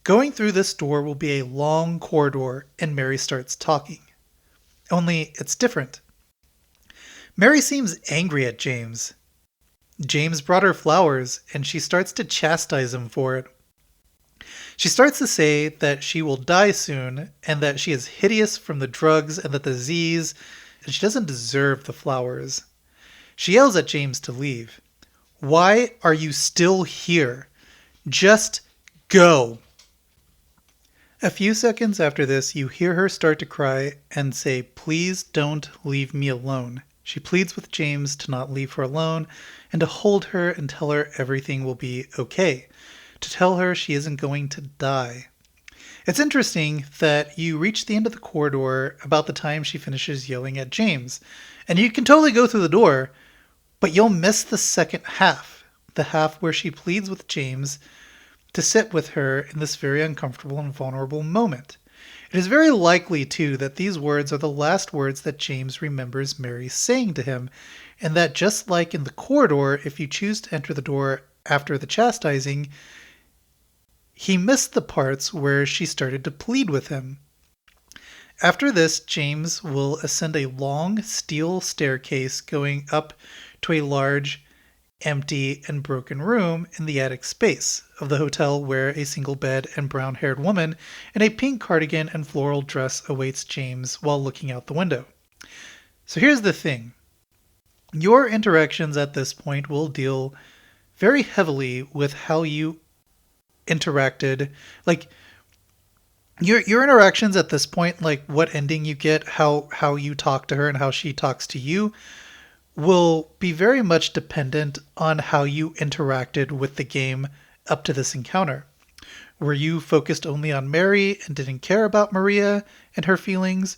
Going through this door will be a long corridor, and Mary starts talking. Only it's different. Mary seems angry at James. James brought her flowers, and she starts to chastise him for it. She starts to say that she will die soon, and that she is hideous from the drugs and the disease, and she doesn't deserve the flowers. She yells at James to leave. Why are you still here? Just go. A few seconds after this, you hear her start to cry and say, please don't leave me alone. She pleads with James to not leave her alone and to hold her and tell her everything will be okay. To tell her she isn't going to die. It's interesting that you reach the end of the corridor about the time she finishes yelling at James. And you can totally go through the door, but you'll miss the second half. The half where she pleads with James to sit with her in this very uncomfortable and vulnerable moment. It is very likely, too, that these words are the last words that James remembers Mary saying to him, and that just like in the corridor, if you choose to enter the door after the chastising, he missed the parts where she started to plead with him. After this, James will ascend a long steel staircase going up to a large, empty, and broken room in the attic space of the hotel where a single bed and brown-haired woman in a pink cardigan and floral dress awaits James while looking out the window. So here's the thing. Your interactions at this point will deal very heavily with how you interacted. Like, your interactions at this point, like what ending you get, how you talk to her and how she talks to you, will be very much dependent on how you interacted with the game up to this encounter. Were you focused only on Mary and didn't care about Maria and her feelings?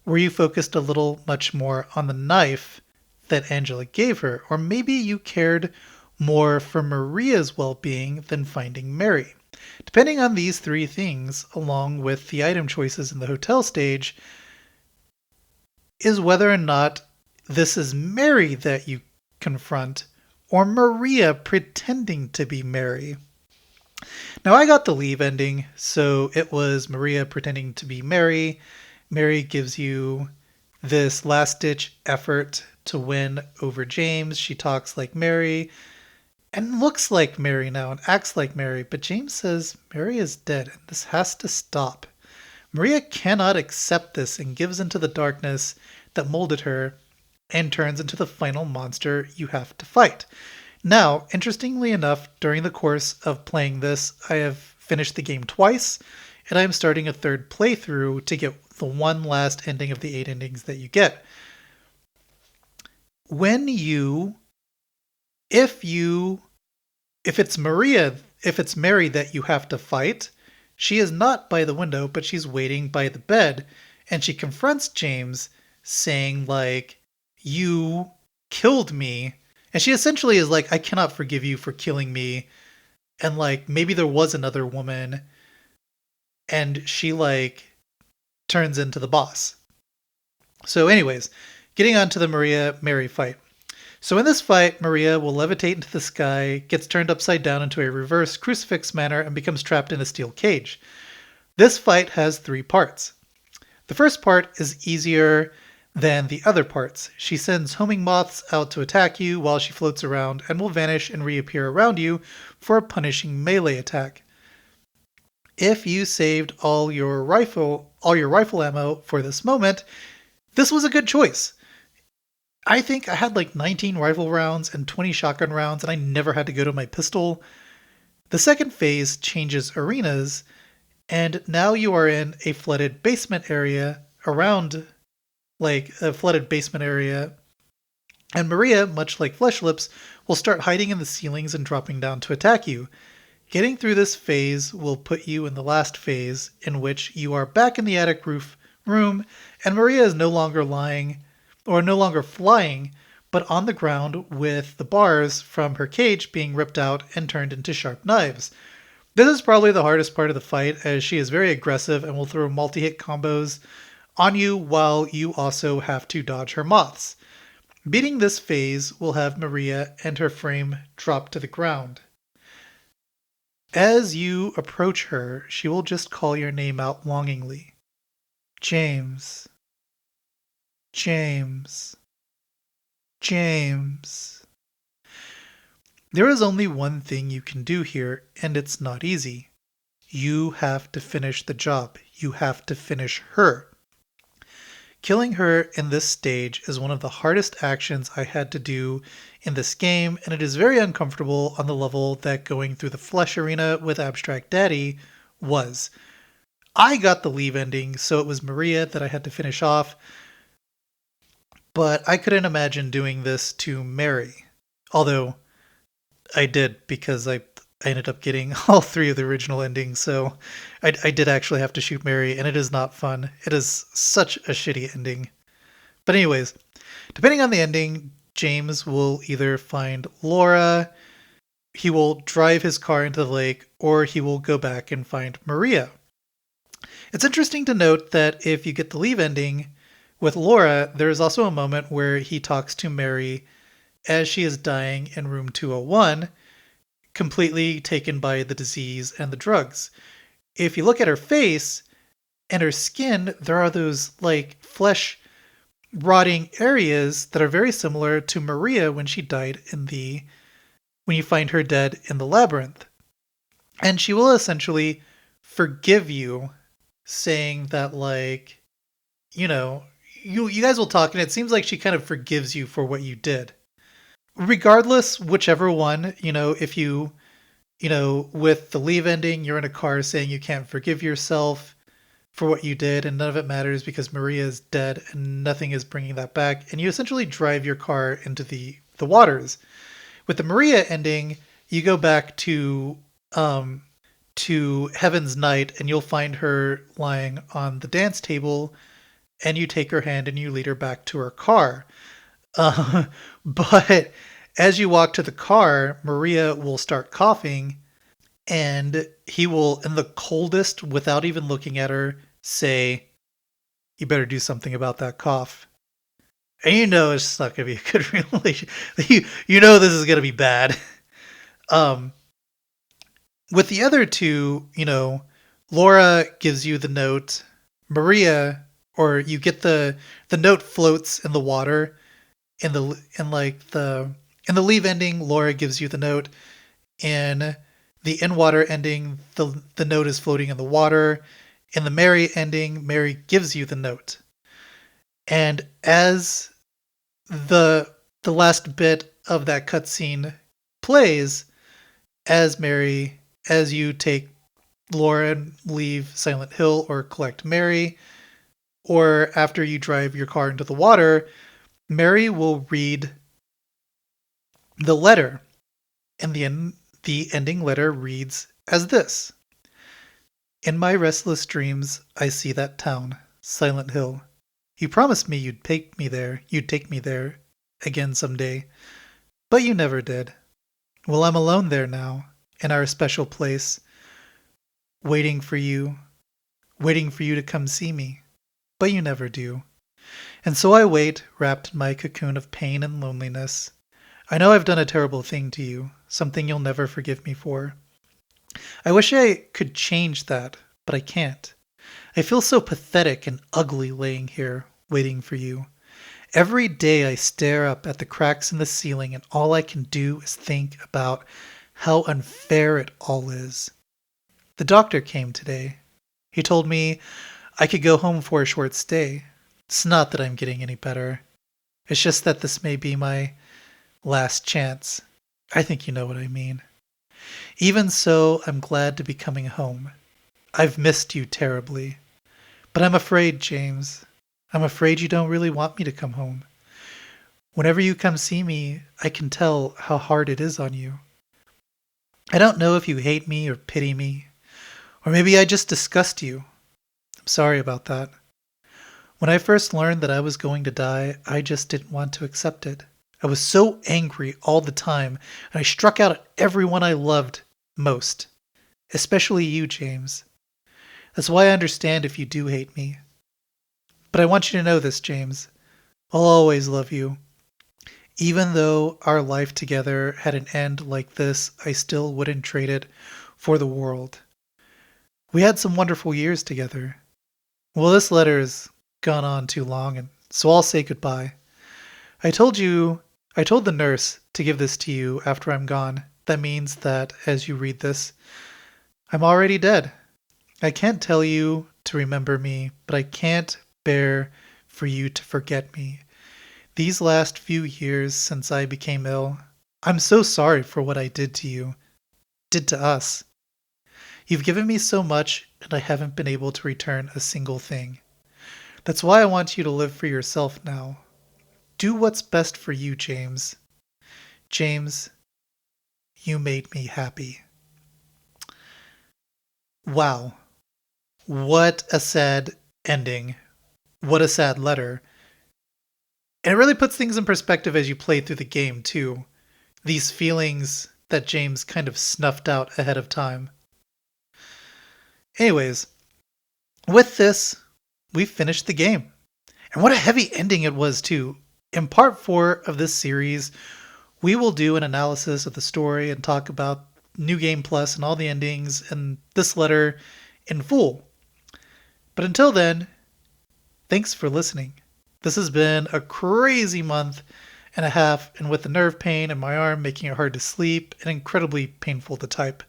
Were you focused a little much more on the knife that Angela gave her? Or maybe you cared more for Maria's well-being than finding Mary. Depending on these three things, along with the item choices in the hotel stage, is whether or not this is Mary that you confront, or Maria pretending to be Mary. Now, I got the leave ending, so it was Maria pretending to be Mary. Mary gives you this last-ditch effort to win over James. She talks like Mary and looks like Mary now and acts like Mary, but James says Mary is dead and this has to stop. Maria cannot accept this and gives into the darkness that molded her and turns into the final monster you have to fight. Now, interestingly enough, during the course of playing this, I have finished the game twice, and I am starting a third playthrough to get the one last ending of the 8 endings that you get. If it's Mary that you have to fight, she is not by the window, but she's waiting by the bed, and she confronts James saying like, you killed me. And she essentially is like, I cannot forgive you for killing me. And like, maybe there was another woman. And she like turns into the boss. So anyways, getting on to the Maria-Mary fight. So in this fight, Maria will levitate into the sky, gets turned upside down into a reverse crucifix manner, and becomes trapped in a steel cage. This fight has 3 parts. The first part is easier than the other parts. She sends homing moths out to attack you while she floats around and will vanish and reappear around you for a punishing melee attack. If you saved all your rifle ammo for this moment, this was a good choice. I think I had like 19 rifle rounds and 20 shotgun rounds, and I never had to go to my pistol. The second phase changes arenas, and now you are in a flooded basement area and Maria, much like Flesh Lips, will start hiding in the ceilings and dropping down to attack you. Getting through this phase will put you in the last phase, in which you are back in the attic room, and Maria is no longer flying, but on the ground with the bars from her cage being ripped out and turned into sharp knives. This is probably the hardest part of the fight, as she is very aggressive and will throw multi-hit combos on you while you also have to dodge her moths. Beating this phase will have Maria and her frame drop to the ground. As you approach her, she will just call your name out longingly. James. James. James. There is only one thing you can do here, and it's not easy. You have to finish the job. You have to finish her. Killing her in this stage is one of the hardest actions I had to do in this game, and it is very uncomfortable on the level that going through the flesh arena with Abstract Daddy was. I got the leave ending, so it was Maria that I had to finish off, but I couldn't imagine doing this to Mary. Although I did, because I ended up getting all three of the original endings, so I did actually have to shoot Mary, and it is not fun. It is such a shitty ending. But anyways, depending on the ending, James will either find Laura, he will drive his car into the lake, or he will go back and find Maria. It's interesting to note that if you get the leave ending with Laura, there is also a moment where he talks to Mary as she is dying in room 201, completely taken by the disease and the drugs. If you look at her face and her skin, there are those like flesh rotting areas that are very similar to Maria when she died when you find her dead in the labyrinth. And she will essentially forgive you, saying that like, you guys will talk, and it seems like she kind of forgives you for what you did. Regardless, whichever one, if with the leave ending, you're in a car saying you can't forgive yourself for what you did, and none of it matters because Maria is dead and nothing is bringing that back, and you essentially drive your car into the waters. With the Maria ending, you go back to Heaven's Night, and you'll find her lying on the dance table, and you take her hand and you lead her back to her car. Uh, but as you walk to the car, Maria will start coughing, and he will, in the coldest, without even looking at her, say, "You better do something about that cough." And it's not going to be a good relation. This is going to be bad. Um, with the other two, Laura gives you the note. Maria, or you get the note floats in the water. In the leave ending, Laura gives you the note. In the in water ending, the note is floating in the water. In the Mary ending, Mary gives you the note. And as the last bit of that cutscene plays, as you take Laura and leave Silent Hill or collect Mary, or after you drive your car into the water, Mary will read the letter, and the ending letter reads as this: "In my restless dreams, I see that town, Silent Hill. You promised me you'd take me there again someday, but you never did. Well, I'm alone there now, in our special place, waiting for you to come see me, but you never do. And so I wait, wrapped in my cocoon of pain and loneliness. I know I've done a terrible thing to you, something you'll never forgive me for. I wish I could change that, but I can't. I feel so pathetic and ugly laying here, waiting for you. Every day I stare up at the cracks in the ceiling, and all I can do is think about how unfair it all is. The doctor came today. He told me I could go home for a short stay. It's not that I'm getting any better. It's just that this may be my last chance. I think you know what I mean. Even so, I'm glad to be coming home. I've missed you terribly. But I'm afraid, James. I'm afraid you don't really want me to come home. Whenever you come see me, I can tell how hard it is on you. I don't know if you hate me or pity me, or maybe I just disgust you. I'm sorry about that. When I first learned that I was going to die, I just didn't want to accept it. I was so angry all the time, and I struck out at everyone I loved most, especially you, James. That's why I understand if you do hate me. But I want you to know this, James. I'll always love you. Even though our life together had an end like this, I still wouldn't trade it for the world. We had some wonderful years together. Well, this letter has gone on too long, and so I'll say goodbye. I told you, I told the nurse to give this to you after I'm gone. That means that as you read this, I'm already dead. I can't tell you to remember me, but I can't bear for you to forget me. These last few years since I became ill, I'm so sorry for what I did to you, did to us. You've given me so much, and I haven't been able to return a single thing. That's why I want you to live for yourself now. Do what's best for you, James. James, you made me happy. Wow. What a sad ending. What a sad letter. And it really puts things in perspective as you play through the game, too. These feelings that James kind of snuffed out ahead of time. Anyways, with this, we've finished the game. And what a heavy ending it was, too. In part 4 of this series, we will do an analysis of the story and talk about New Game Plus and all the endings and this letter in full. But until then, thanks for listening. This has been a crazy month and a half, and with the nerve pain in my arm making it hard to sleep and incredibly painful to type.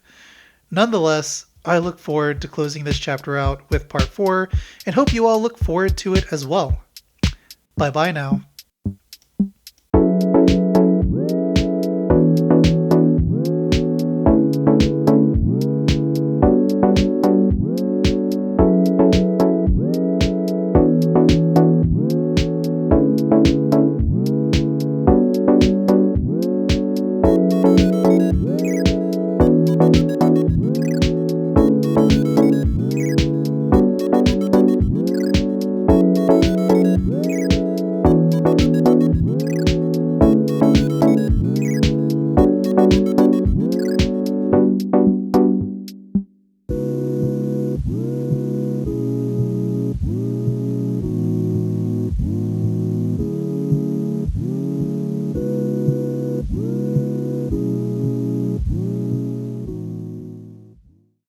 Nonetheless, I look forward to closing this chapter out with part 4 and hope you all look forward to it as well. Bye bye now.